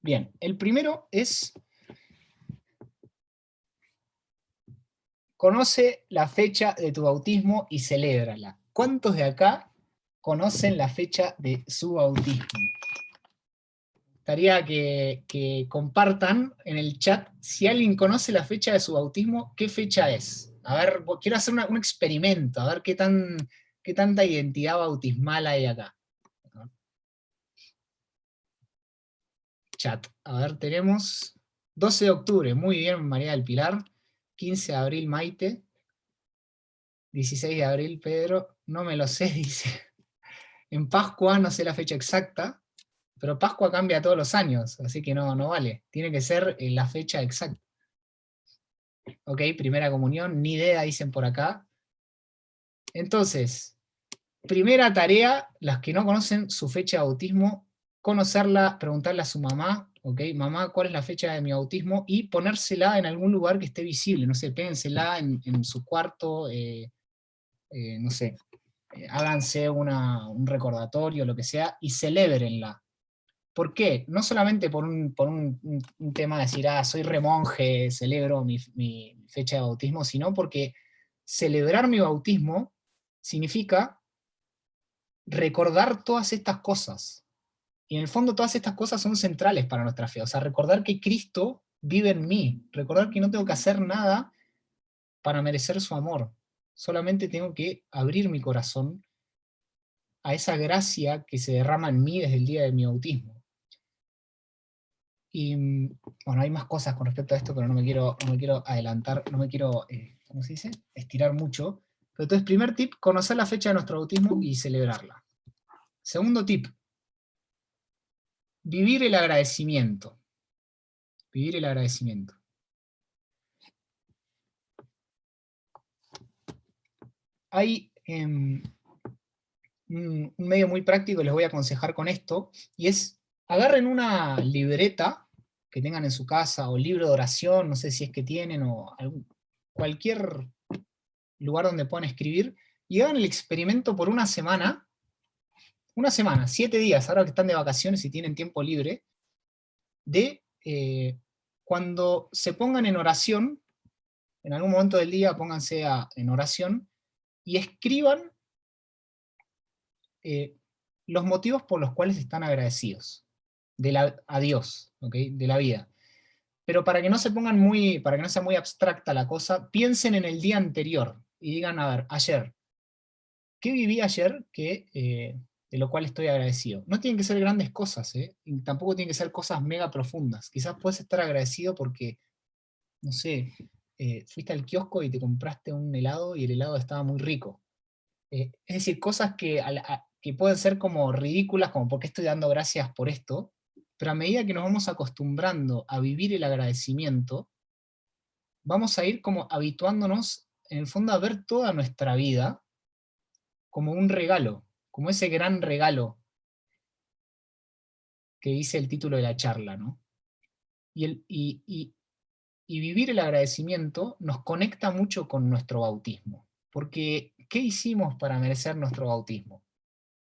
Bien, el primero es: conoce la fecha de tu bautismo y celébrala. ¿Cuántos de acá conocen la fecha de su bautismo? Gustaría que compartan en el chat si alguien conoce la fecha de su bautismo, ¿qué fecha es? A ver, quiero hacer un experimento, a ver qué tanta identidad bautismal hay acá. Chat, a ver, tenemos 12 de octubre, muy bien María del Pilar, 15 de abril Maite, 16 de abril Pedro, no me lo sé, dice. En Pascua no sé la fecha exacta, pero Pascua cambia todos los años, así que no vale. Tiene que ser la fecha exacta. Ok, primera comunión, ni idea, dicen por acá. Entonces, primera tarea, las que no conocen su fecha de bautismo, conocerla, preguntarle a su mamá, ok, mamá, ¿cuál es la fecha de mi bautismo? Y ponérsela en algún lugar que esté visible, no sé, pénsela en su cuarto, no sé, háganse un recordatorio, lo que sea, y celébrenla. ¿Por qué? No solamente por un tema de decir, soy remonje, celebro mi fecha de bautismo, sino porque celebrar mi bautismo significa recordar todas estas cosas. Y en el fondo todas estas cosas son centrales para nuestra fe. O sea, recordar que Cristo vive en mí, recordar que no tengo que hacer nada para merecer su amor. Solamente tengo que abrir mi corazón a esa gracia que se derrama en mí desde el día de mi bautismo. Y bueno, hay más cosas con respecto a esto, pero no me quiero adelantar, no me quiero, ¿cómo se dice? Estirar mucho. Pero entonces, primer tip, conocer la fecha de nuestro bautismo y celebrarla. Segundo tip, vivir el agradecimiento. Vivir el agradecimiento. Hay un medio muy práctico que les voy a aconsejar con esto, y es, agarren una libreta que tengan en su casa, o libro de oración, no sé si es que tienen, o cualquier lugar donde puedan escribir, y hagan el experimento por una semana, 7 días, ahora que están de vacaciones y tienen tiempo libre, de cuando se pongan en oración, en algún momento del día pónganse en oración, y escriban los motivos por los cuales están agradecidos a Dios, ¿okay? De la vida. Pero para que no se pongan para que no sea muy abstracta la cosa, piensen en el día anterior y digan, a ver, ayer, ¿qué viví ayer de lo cual estoy agradecido? No tienen que ser grandes cosas, y tampoco tienen que ser cosas mega profundas. Quizás puedes estar agradecido porque, no sé, fuiste al kiosco y te compraste un helado y el helado estaba muy rico. Es decir, cosas que pueden ser como ridículas, como ¿por qué estoy dando gracias por esto? Pero a medida que nos vamos acostumbrando a vivir el agradecimiento, vamos a ir como habituándonos, en el fondo, a ver toda nuestra vida como un regalo, como ese gran regalo que dice el título de la charla, ¿no? Y vivir el agradecimiento nos conecta mucho con nuestro bautismo. Porque, ¿qué hicimos para merecer nuestro bautismo?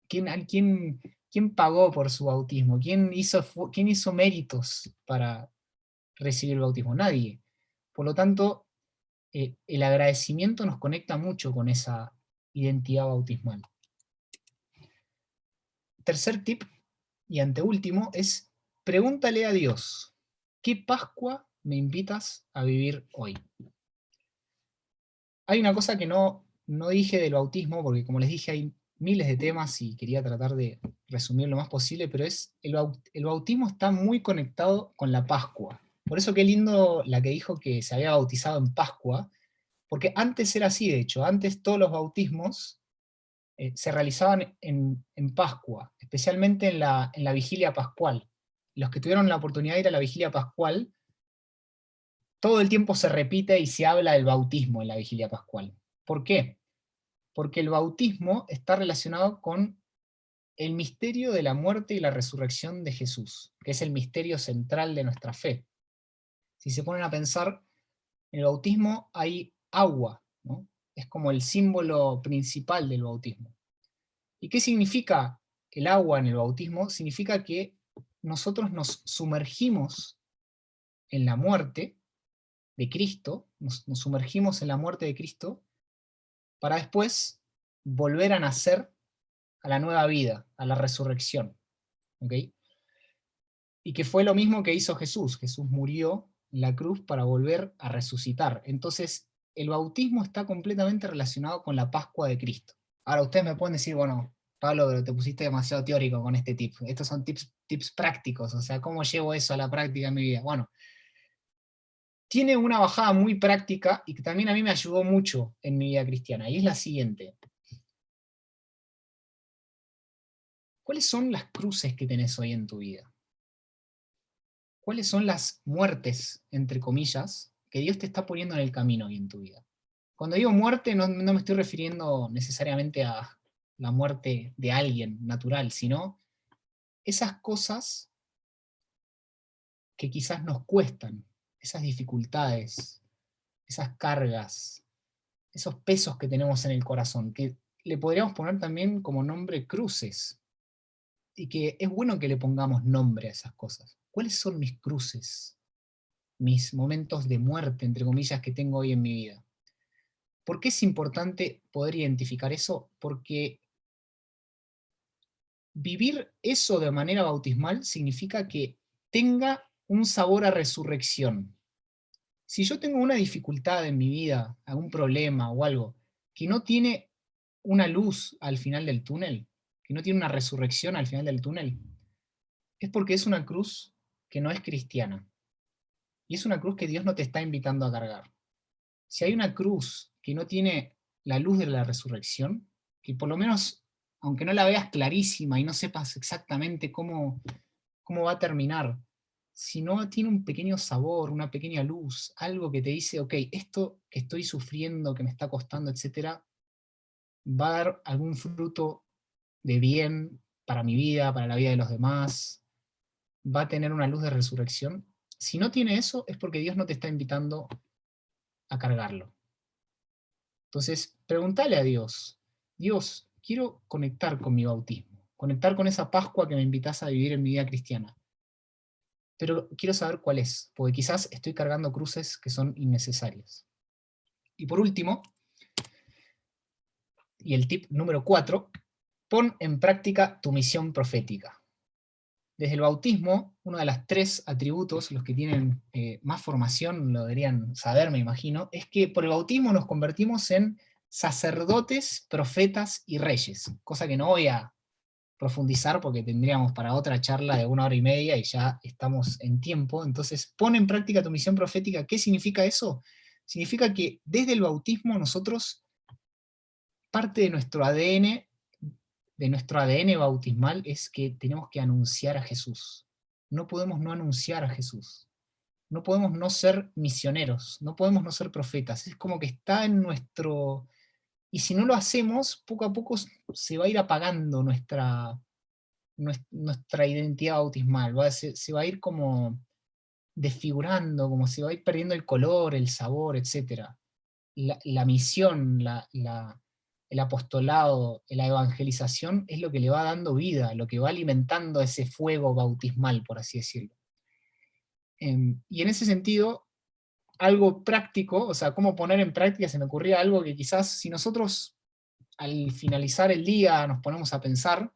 ¿Quién pagó por su bautismo? ¿Quién hizo méritos para recibir el bautismo? Nadie. Por lo tanto, el agradecimiento nos conecta mucho con esa identidad bautismal. Tercer tip, y anteúltimo, es pregúntale a Dios, ¿qué Pascua me invitas a vivir hoy? Hay una cosa que no dije del bautismo, porque como les dije, hay miles de temas y quería tratar de resumir lo más posible, pero el bautismo está muy conectado con la Pascua. Por eso qué lindo la que dijo que se había bautizado en Pascua, porque antes era así, de hecho, antes todos los bautismos se realizaban en Pascua, especialmente en la vigilia pascual. Los que tuvieron la oportunidad de ir a la vigilia pascual, todo el tiempo se repite y se habla del bautismo en la vigilia pascual. ¿Por qué? Porque el bautismo está relacionado con el misterio de la muerte y la resurrección de Jesús, que es el misterio central de nuestra fe. Si se ponen a pensar, en el bautismo hay agua, ¿no? Es como el símbolo principal del bautismo. ¿Y qué significa el agua en el bautismo? Significa que nosotros nos sumergimos en la muerte de Cristo, nos sumergimos en la muerte de Cristo, para después volver a nacer a la nueva vida, a la resurrección. ¿Ok? Y que fue lo mismo que hizo Jesús. Jesús murió en la cruz para volver a resucitar. Entonces, el bautismo está completamente relacionado con la Pascua de Cristo. Ahora, ustedes me pueden decir, bueno, Pablo, pero te pusiste demasiado teórico con este tip. Estos son tips prácticos, o sea, ¿cómo llevo eso a la práctica en mi vida? Bueno, tiene una bajada muy práctica y que también a mí me ayudó mucho en mi vida cristiana, y es la siguiente. ¿Cuáles son las cruces que tenés hoy en tu vida? ¿Cuáles son las muertes, entre comillas, que Dios te está poniendo en el camino hoy en tu vida? Cuando digo muerte, no me estoy refiriendo necesariamente a la muerte de alguien natural, sino esas cosas que quizás nos cuestan, esas dificultades, esas cargas, esos pesos que tenemos en el corazón, que le podríamos poner también como nombre cruces, y que es bueno que le pongamos nombre a esas cosas. ¿Cuáles son mis cruces? Mis momentos de muerte, entre comillas, que tengo hoy en mi vida. ¿Por qué es importante poder identificar eso? Porque vivir eso de manera bautismal significa que tenga un sabor a resurrección. Si yo tengo una dificultad en mi vida, algún problema o algo, que no tiene una luz al final del túnel, que no tiene una resurrección al final del túnel, es porque es una cruz que no es cristiana. Y es una cruz que Dios no te está invitando a cargar. Si hay una cruz que no tiene la luz de la resurrección, que por lo menos, aunque no la veas clarísima y no sepas exactamente cómo va a terminar, si no tiene un pequeño sabor, una pequeña luz, algo que te dice, ok, esto que estoy sufriendo, que me está costando, etcétera, va a dar algún fruto de bien para mi vida, para la vida de los demás, va a tener una luz de resurrección. Si no tiene eso, es porque Dios no te está invitando a cargarlo. Entonces, pregúntale a Dios, Dios, quiero conectar con mi bautismo, conectar con esa Pascua que me invitas a vivir en mi vida cristiana. Pero quiero saber cuál es, porque quizás estoy cargando cruces que son innecesarias. Y por último, y el tip número 4, pon en práctica tu misión profética. Desde el bautismo, uno de los 3 atributos, los que tienen más formación lo deberían saber, me imagino, es que por el bautismo nos convertimos en sacerdotes, profetas y reyes, cosa que no voy a profundizar porque tendríamos para otra charla de 1 hora y media y ya estamos en tiempo. Entonces, pon en práctica tu misión profética. ¿Qué significa eso? Significa que desde el bautismo nosotros, parte de nuestro ADN bautismal es que tenemos que anunciar a Jesús. No podemos no anunciar a Jesús. No podemos no ser misioneros, no podemos no ser profetas. Es como que está en nuestro... Y si no lo hacemos, poco a poco se va a ir apagando nuestra identidad bautismal. Se va a ir como desfigurando, como se va a ir perdiendo el color, el sabor, etc. La misión, el apostolado, la evangelización es lo que le va dando vida, lo que va alimentando ese fuego bautismal, por así decirlo. Y en ese sentido, algo práctico, o sea, cómo poner en práctica, se me ocurría algo que quizás si nosotros al finalizar el día nos ponemos a pensar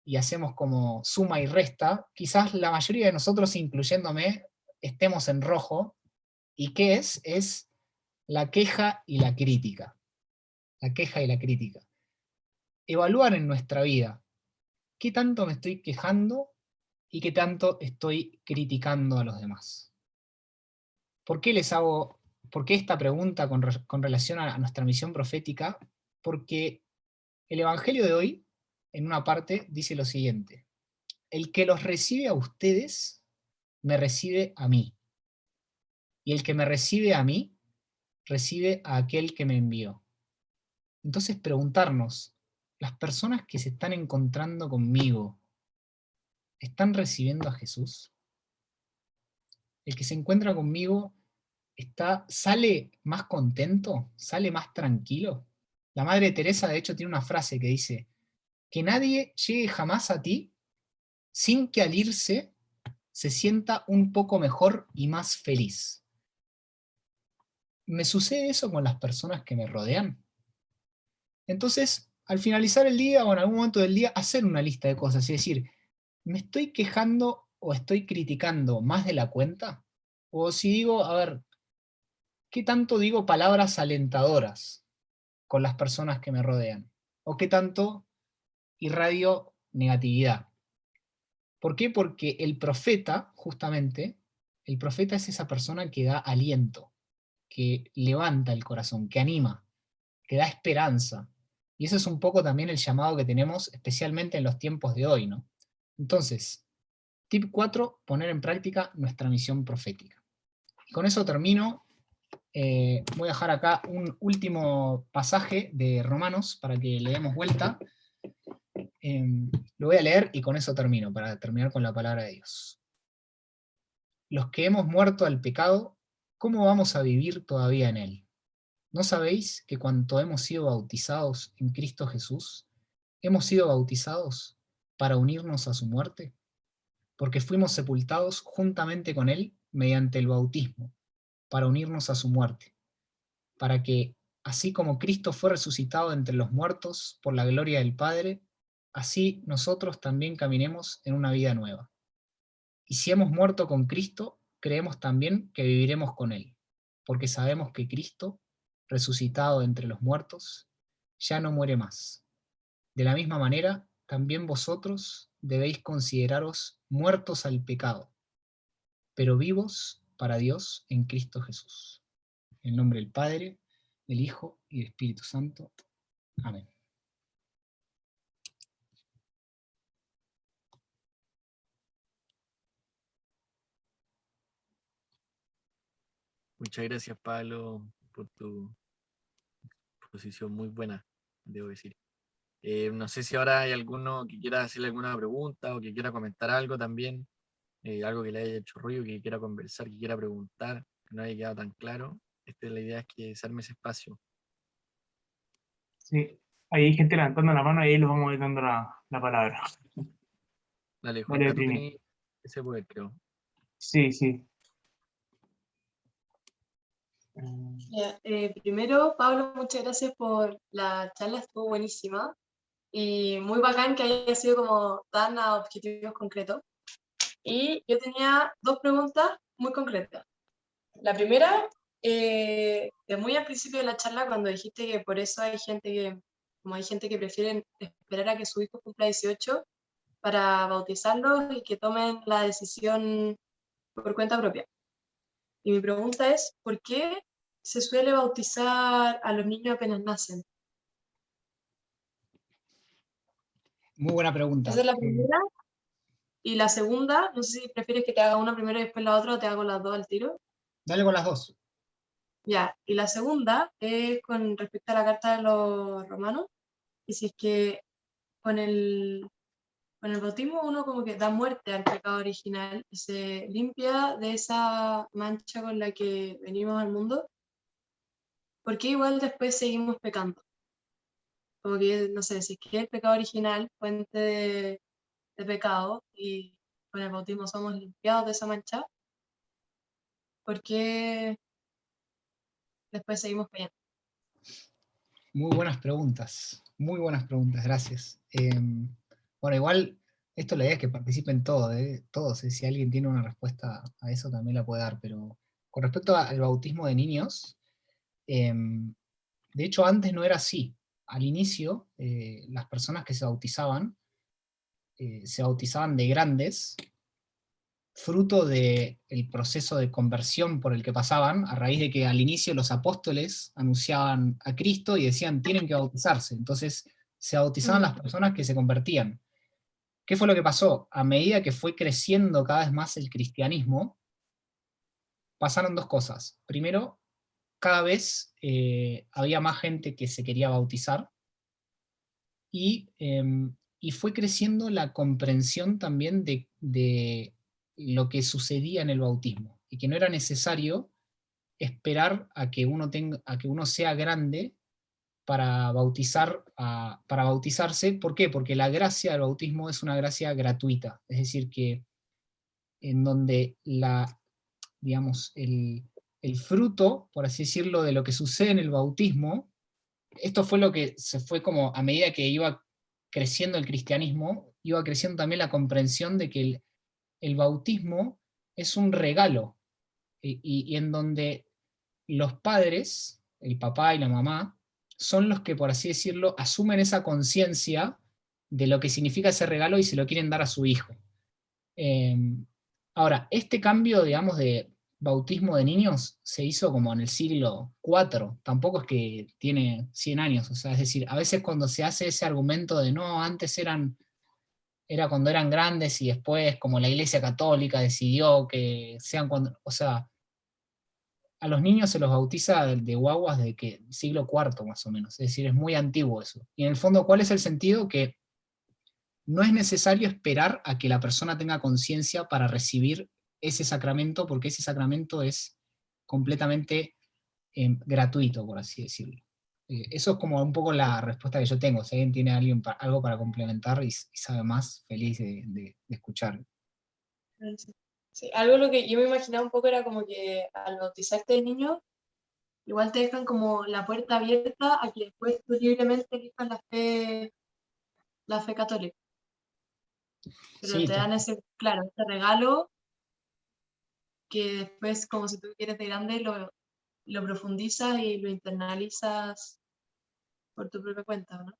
y hacemos como suma y resta, quizás la mayoría de nosotros, incluyéndome, estemos en rojo. ¿Y qué es? Es la queja y la crítica. La queja y la crítica. evaluar en nuestra vida qué tanto me estoy quejando y qué tanto estoy criticando a los demás. ¿Por qué por qué esta pregunta con relación a nuestra misión profética? Porque el Evangelio de hoy, en una parte, dice lo siguiente: el que los recibe a ustedes, me recibe a mí. Y el que me recibe a mí, recibe a aquel que me envió. Entonces preguntarnos, ¿las personas que se están encontrando conmigo están recibiendo a Jesús? El que se encuentra conmigo sale más contento, sale más tranquilo. La Madre Teresa, de hecho, tiene una frase que dice: que nadie llegue jamás a ti sin que al irse se sienta un poco mejor y más feliz. ¿Me sucede eso con las personas que me rodean? Entonces, al finalizar el día o en algún momento del día, hacer una lista de cosas y decir, ¿me estoy quejando o estoy criticando más de la cuenta? O si digo, a ver, ¿qué tanto digo palabras alentadoras con las personas que me rodean? ¿O qué tanto irradio negatividad? ¿Por qué? Porque el profeta, justamente, el profeta es esa persona que da aliento, que levanta el corazón, que anima, que da esperanza. Y eso es un poco también el llamado que tenemos, especialmente en los tiempos de hoy, ¿no? Entonces, tip 4, poner en práctica nuestra misión profética. Y con eso termino. Voy a dejar acá un último pasaje de Romanos para que le demos vuelta. Lo voy a leer y con eso termino, para terminar con la palabra de Dios. Los que hemos muerto al pecado, ¿cómo vamos a vivir todavía en él? ¿No sabéis que cuanto hemos sido bautizados en Cristo Jesús, hemos sido bautizados para unirnos a su muerte? Porque fuimos sepultados juntamente con él mediante el bautismo, para unirnos a su muerte, para que, así como Cristo fue resucitado entre los muertos por la gloria del Padre, así nosotros también caminemos en una vida nueva. Y si hemos muerto con Cristo, creemos también que viviremos con Él, porque sabemos que Cristo, resucitado entre los muertos, ya no muere más. De la misma manera, también vosotros debéis consideraros muertos al pecado, pero vivos para Dios en Cristo Jesús. En el nombre del Padre, del Hijo y del Espíritu Santo. Amén. Muchas gracias, Pablo, por tu exposición muy buena, debo decir. No sé si ahora hay alguno que quiera hacerle alguna pregunta o que quiera comentar algo también, algo que le haya hecho ruido, que quiera conversar, que quiera preguntar, que no haya quedado tan claro. La idea es que se arme ese espacio. Sí, ahí hay gente levantando la mano y ahí les vamos a ir dando la palabra. Dale, Vale, Juanca, tú Trini. tenés ese poder, creo. Sí, sí. Ya, primero, Pablo, muchas gracias por la charla, estuvo buenísima y muy bacán que haya sido como tan a objetivos concretos. Y yo tenía dos preguntas muy concretas. La primera, de muy al principio de la charla, cuando dijiste que por eso hay gente como hay gente que prefieren esperar a que su hijo cumpla 18 para bautizarlos y que tomen la decisión por cuenta propia. Y mi pregunta es, ¿por qué se suele bautizar a los niños apenas nacen? Muy buena pregunta. Esa es la primera. Y la segunda, no sé si prefieres que te haga una primero y después la otra, o te hago las dos al tiro. Dale con las dos. Ya, y la segunda es con respecto a la carta de los romanos, y si es que con con el bautismo uno como que da muerte al pecado original y se limpia de esa mancha con la que venimos al mundo, ¿por qué igual después seguimos pecando? Como que, no sé, si es que el pecado original, fuente de pecado, y con el bautismo somos limpiados de esa mancha, ¿por qué después seguimos pecando? Muy buenas preguntas, gracias. Bueno, igual, esto la idea es que participen todos, todos, si alguien tiene una respuesta a eso también la puede dar, pero con respecto al bautismo de niños, de hecho antes no era así. al inicio, las personas que se bautizaban de grandes, fruto del proceso de conversión por el que pasaban, a raíz de que al inicio los apóstoles anunciaban a Cristo y decían tienen que bautizarse, entonces se bautizaban las personas que se convertían. ¿Qué fue lo que pasó? A medida que fue creciendo cada vez más el cristianismo, pasaron dos cosas. Primero, cada vez había más gente que se quería bautizar, y fue creciendo la comprensión también de lo que sucedía en el bautismo, y que no era necesario esperar a que uno sea grande para para bautizarse. ¿Por qué? Porque la gracia del bautismo es una gracia gratuita, es decir, que en donde digamos, el fruto, por así decirlo, de lo que sucede en el bautismo, esto fue lo que se fue como, a medida que iba creciendo el cristianismo, iba creciendo también la comprensión de que el bautismo es un regalo, y en donde los padres, el papá y la mamá, son los que, por así decirlo, asumen esa conciencia de lo que significa ese regalo y se lo quieren dar a su hijo. Eh, Ahora, este cambio, digamos, de bautismo de niños se hizo como en el siglo IV, tampoco es que tiene 100 años, o sea, es decir, a veces cuando se hace ese argumento de no, antes era cuando eran grandes y después como la Iglesia Católica decidió que sean cuando, o sea, a los niños se los bautiza de guaguas desde que siglo IV más o menos, es decir, es muy antiguo eso. Y en el fondo, ¿cuál es el sentido? Que no es necesario esperar a que la persona tenga conciencia para recibir ese sacramento, porque ese sacramento es completamente gratuito, por así decirlo. Eso es como un poco la respuesta que yo tengo. Si alguien tiene algo para complementar y sabe más, feliz de escuchar. Sí, algo lo que yo me imaginaba un poco era como que al bautizarte de niño, igual te dejan como la puerta abierta a que después tú libremente elijas la fe católica. Pero Sí, te dan ese, claro, este regalo que después, como si tú quieres de grande, lo profundizas y lo internalizas por tu propia cuenta, ¿no?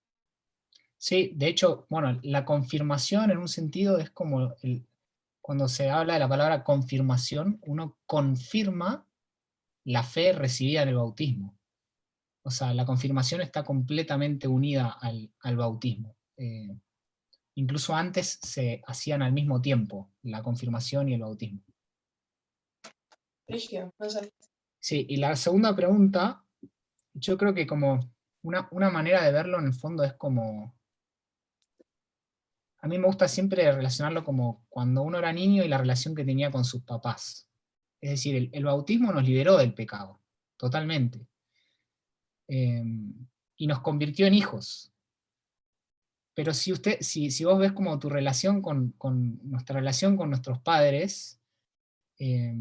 sí, de hecho, bueno, la confirmación en un sentido es como cuando se habla de la palabra confirmación, uno confirma la fe recibida en el bautismo. O sea, la confirmación está completamente unida al bautismo. Incluso antes se hacían al mismo tiempo, la confirmación y el bautismo. Rígido, no sé. Sí, y la segunda pregunta, yo creo que como una manera de verlo en el fondo es como, a mí me gusta siempre relacionarlo como cuando uno era niño y la relación que tenía con sus papás. Es decir, el bautismo nos liberó del pecado, totalmente. Y nos convirtió en hijos. Pero si vos ves como tu relación con nuestra relación con nuestros padres, eh,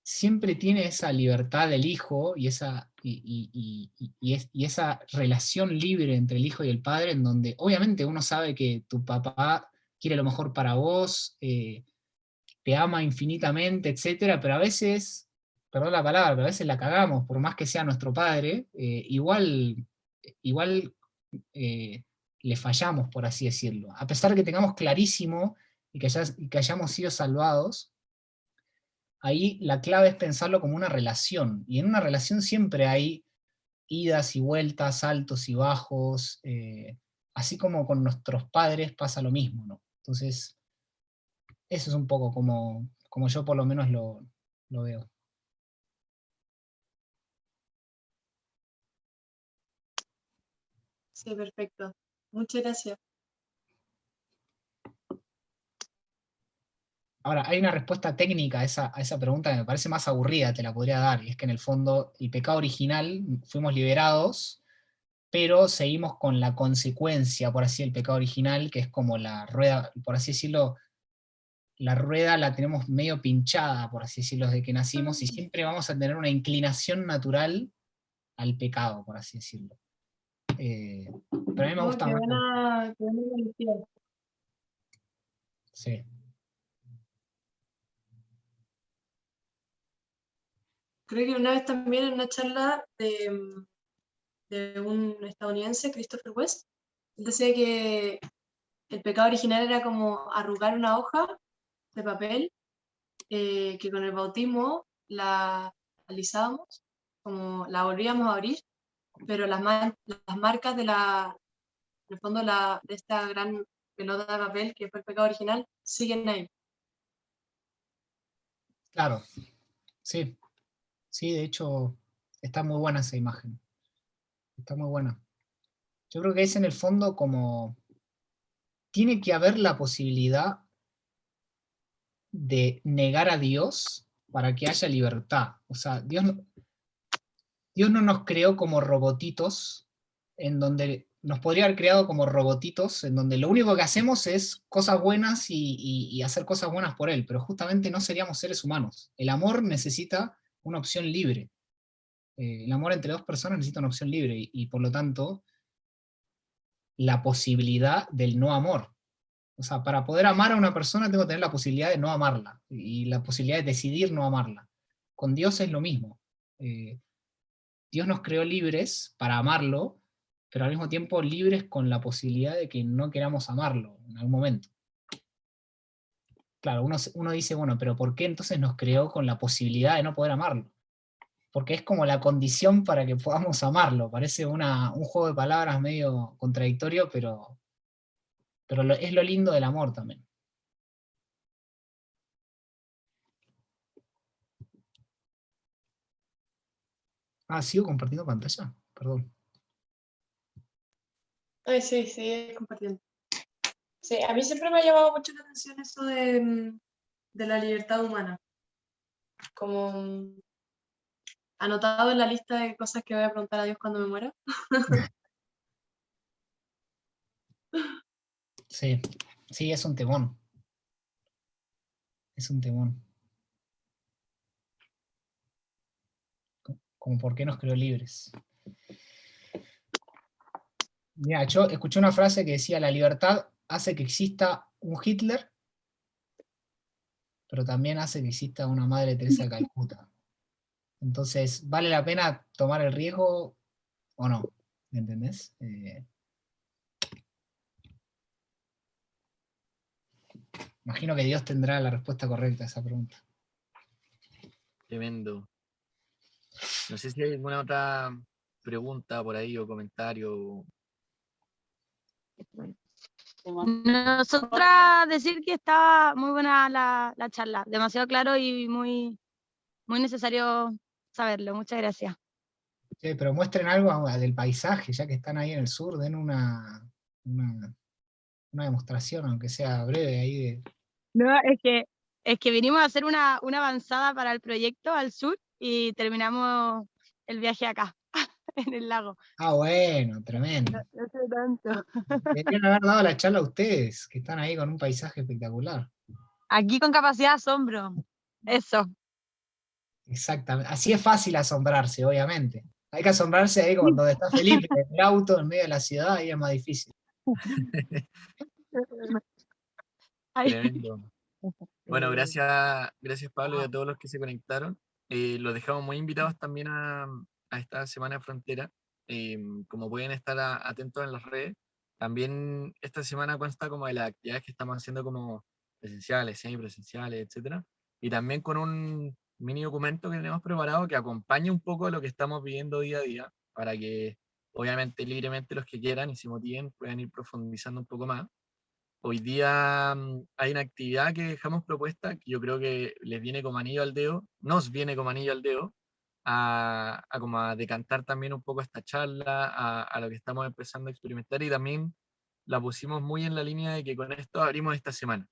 siempre tiene esa libertad del hijo y esa relación libre entre el hijo y el padre, en donde obviamente uno sabe que tu papá quiere lo mejor para vos, te ama infinitamente, etcétera, pero a veces, perdón la palabra, pero a veces la cagamos, por más que sea nuestro padre, igual eh, le fallamos, por así decirlo. A pesar de que tengamos clarísimo y que hayamos sido salvados, ahí la clave es pensarlo como una relación. Y en una relación siempre hay idas y vueltas, altos y bajos, así como con nuestros padres pasa lo mismo, ¿no? Entonces, eso es un poco como yo por lo menos lo veo. Sí, perfecto. Muchas gracias. Ahora, hay una respuesta técnica a esa pregunta que me parece más aburrida, te la podría dar, y es que en el fondo el pecado original fuimos liberados, pero seguimos con la consecuencia, por así, del pecado original, que es como la rueda, por así decirlo, la rueda la tenemos medio pinchada, por así decirlo, desde que nacimos, y siempre vamos a tener una inclinación natural al pecado, por así decirlo. Pero a mí me Oh, gusta más. qué buena analogía. Sí. Creo que una vez también en una charla de un estadounidense, Christopher West. Él decía que el pecado original era como arrugar una hoja de papel, que con el bautismo la alisábamos, como la volvíamos a abrir, pero las marcas en el fondo de esta gran pelota de papel que fue el pecado original siguen ahí. Claro, sí, sí, de hecho está muy buena esa imagen, está muy buena. Yo creo que es en el fondo como, tiene que haber la posibilidad de negar a Dios para que haya libertad. O sea, Dios no nos creó como robotitos, en donde nos podría haber creado como robotitos, en donde lo único que hacemos es cosas buenas y hacer cosas buenas por Él, pero justamente no seríamos seres humanos. El amor necesita una opción libre. El amor entre dos personas necesita una opción libre, y por lo tanto, la posibilidad del no amor. O sea, para poder amar a una persona tengo que tener la posibilidad de no amarla, y la posibilidad de decidir no amarla. Con Dios es lo mismo. Dios nos creó libres para amarlo, pero al mismo tiempo libres con la posibilidad de que no queramos amarlo en algún momento. Claro, uno dice, bueno, pero ¿por qué entonces nos creó con la posibilidad de no poder amarlo? Porque es como la condición para que podamos amarlo. Parece un juego de palabras medio contradictorio, pero es lo lindo del amor también. ¿Sigo compartiendo pantalla? Perdón. Ay, sí, sí, compartiendo. Sí, a mí siempre me ha llamado mucho la atención eso de la libertad humana. Como anotado en la lista de cosas que voy a preguntar a Dios cuando me muera. Sí, sí, es un temón. Es un temón. Como por qué nos creó libres. Mira, yo escuché una frase que decía, la libertad hace que exista un Hitler, pero también hace que exista una Madre Teresa de Calcuta. Entonces, ¿vale la pena tomar el riesgo o no? ¿Me entendés? Imagino que Dios tendrá la respuesta correcta a esa pregunta. Tremendo. No sé si hay alguna otra pregunta por ahí o comentario. Nosotras decir que está muy buena la charla, demasiado claro y muy, muy necesario saberlo. Muchas gracias. Sí, pero muestren algo del paisaje, ya que están ahí en el sur, den una demostración, aunque sea breve, ahí de... No, es que vinimos a hacer una avanzada para el proyecto al sur y terminamos el viaje acá, en el lago. Bueno, tremendo. No sé tanto. Deberían haber dado la charla a ustedes, que están ahí con un paisaje espectacular. Aquí con capacidad de asombro. Eso. Exactamente. Así es fácil asombrarse, obviamente. Hay que asombrarse ahí como donde está Felipe, en el auto, en medio de la ciudad, ahí es más difícil. Tremendo. Bueno, gracias Pablo y a todos los que se conectaron. Los dejamos muy invitados también a esta Semana de Frontera. Como pueden estar atentos en las redes, también esta semana consta como de las actividades que estamos haciendo como presenciales, semipresenciales, etcétera. Y también con un mini documento que tenemos preparado que acompaña un poco lo que estamos viviendo día a día, para que obviamente libremente los que quieran y se motiven puedan ir profundizando un poco más. Hoy día hay una actividad que dejamos propuesta que yo creo que les viene como anillo al dedo, nos viene como anillo al dedo, como a decantar también un poco esta charla, a lo que estamos empezando a experimentar, y también la pusimos muy en la línea de que con esto abrimos esta semana.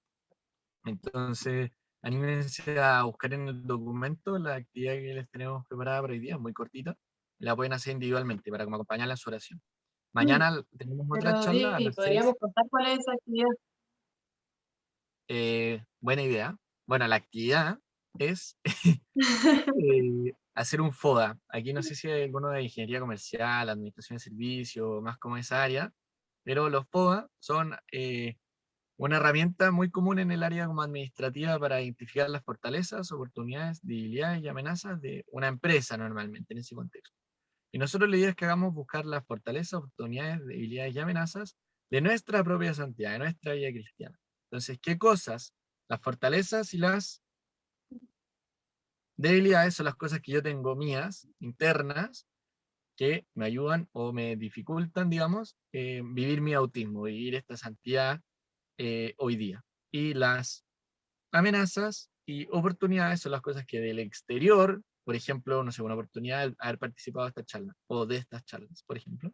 Entonces, anímense a buscar en el documento la actividad que les tenemos preparada para hoy día, muy cortita, la pueden hacer individualmente para como acompañarla en su oración. Mañana tenemos otra Pero charla a Diego, las 6. ¿podríamos contar cuál es esa actividad? Buena idea. Bueno, la actividad es hacer un FODA. Aquí no sé si hay alguno de ingeniería comercial, administración de servicios, más como esa área, pero los FODA son una herramienta muy común en el área como administrativa para identificar las fortalezas, oportunidades, debilidades y amenazas de una empresa normalmente en ese contexto. Y nosotros la idea es que hagamos buscar las fortalezas, oportunidades, debilidades y amenazas de nuestra propia santidad, de nuestra vida cristiana. Entonces, ¿qué cosas? Las fortalezas y las debilidades son las cosas que yo tengo mías, internas, que me ayudan o me dificultan, digamos, vivir mi autismo, vivir esta santidad hoy día. Y las amenazas y oportunidades son las cosas que del exterior, por ejemplo, no sé, una oportunidad de haber participado de esta charla, o de estas charlas, por ejemplo,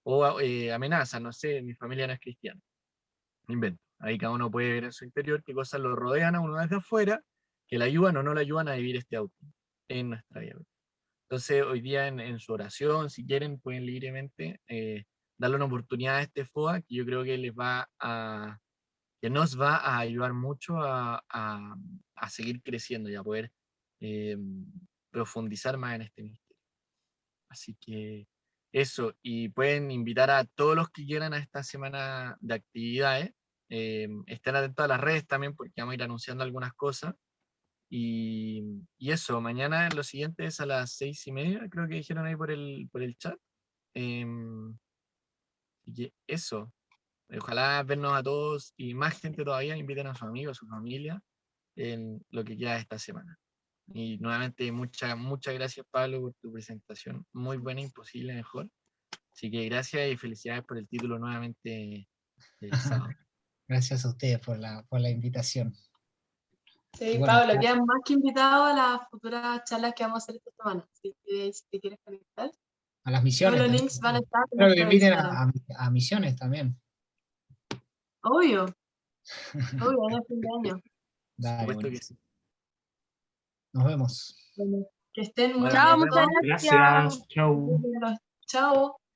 o amenazas, no sé, mi familia no es cristiana, me invento. Ahí cada uno puede ver en su interior qué cosas lo rodean a uno desde afuera, que le ayudan o no le ayudan a vivir este autismo en nuestra vida. Entonces, hoy día en su oración, si quieren, pueden libremente darle una oportunidad a este FOA, que yo creo que que nos va a ayudar mucho a seguir creciendo y a poder profundizar más en este misterio. Así que eso, y pueden invitar a todos los que quieran a esta semana de actividades. Estén atentos a las redes también, porque vamos a ir anunciando algunas cosas. Y eso, mañana lo siguiente es a las 6:30, creo que dijeron ahí por el chat. Y que eso, ojalá vernos a todos y más gente todavía, inviten a sus amigos, a su familia, en lo que queda de esta semana. Y nuevamente, muchas gracias, Pablo, por tu presentación. Muy buena, imposible mejor. Así que gracias y felicidades por el título nuevamente del sábado. Gracias a ustedes por la invitación. Sí, Bueno, Pablo, quedan más que invitado a las futuras charlas que vamos a hacer esta semana. Así que si te quieres conectar, a las todos misiones los también. links van a estar en Espero que nuestro inviten Instagram. a misiones también. Obvio, obvio, es fin de año. Por Dale, supuesto que buenísimo. sí. Nos vemos. Bueno, que estén muy Bueno, Chao, nos bien. muchas vemos. gracias. Gracias, chau. Chao.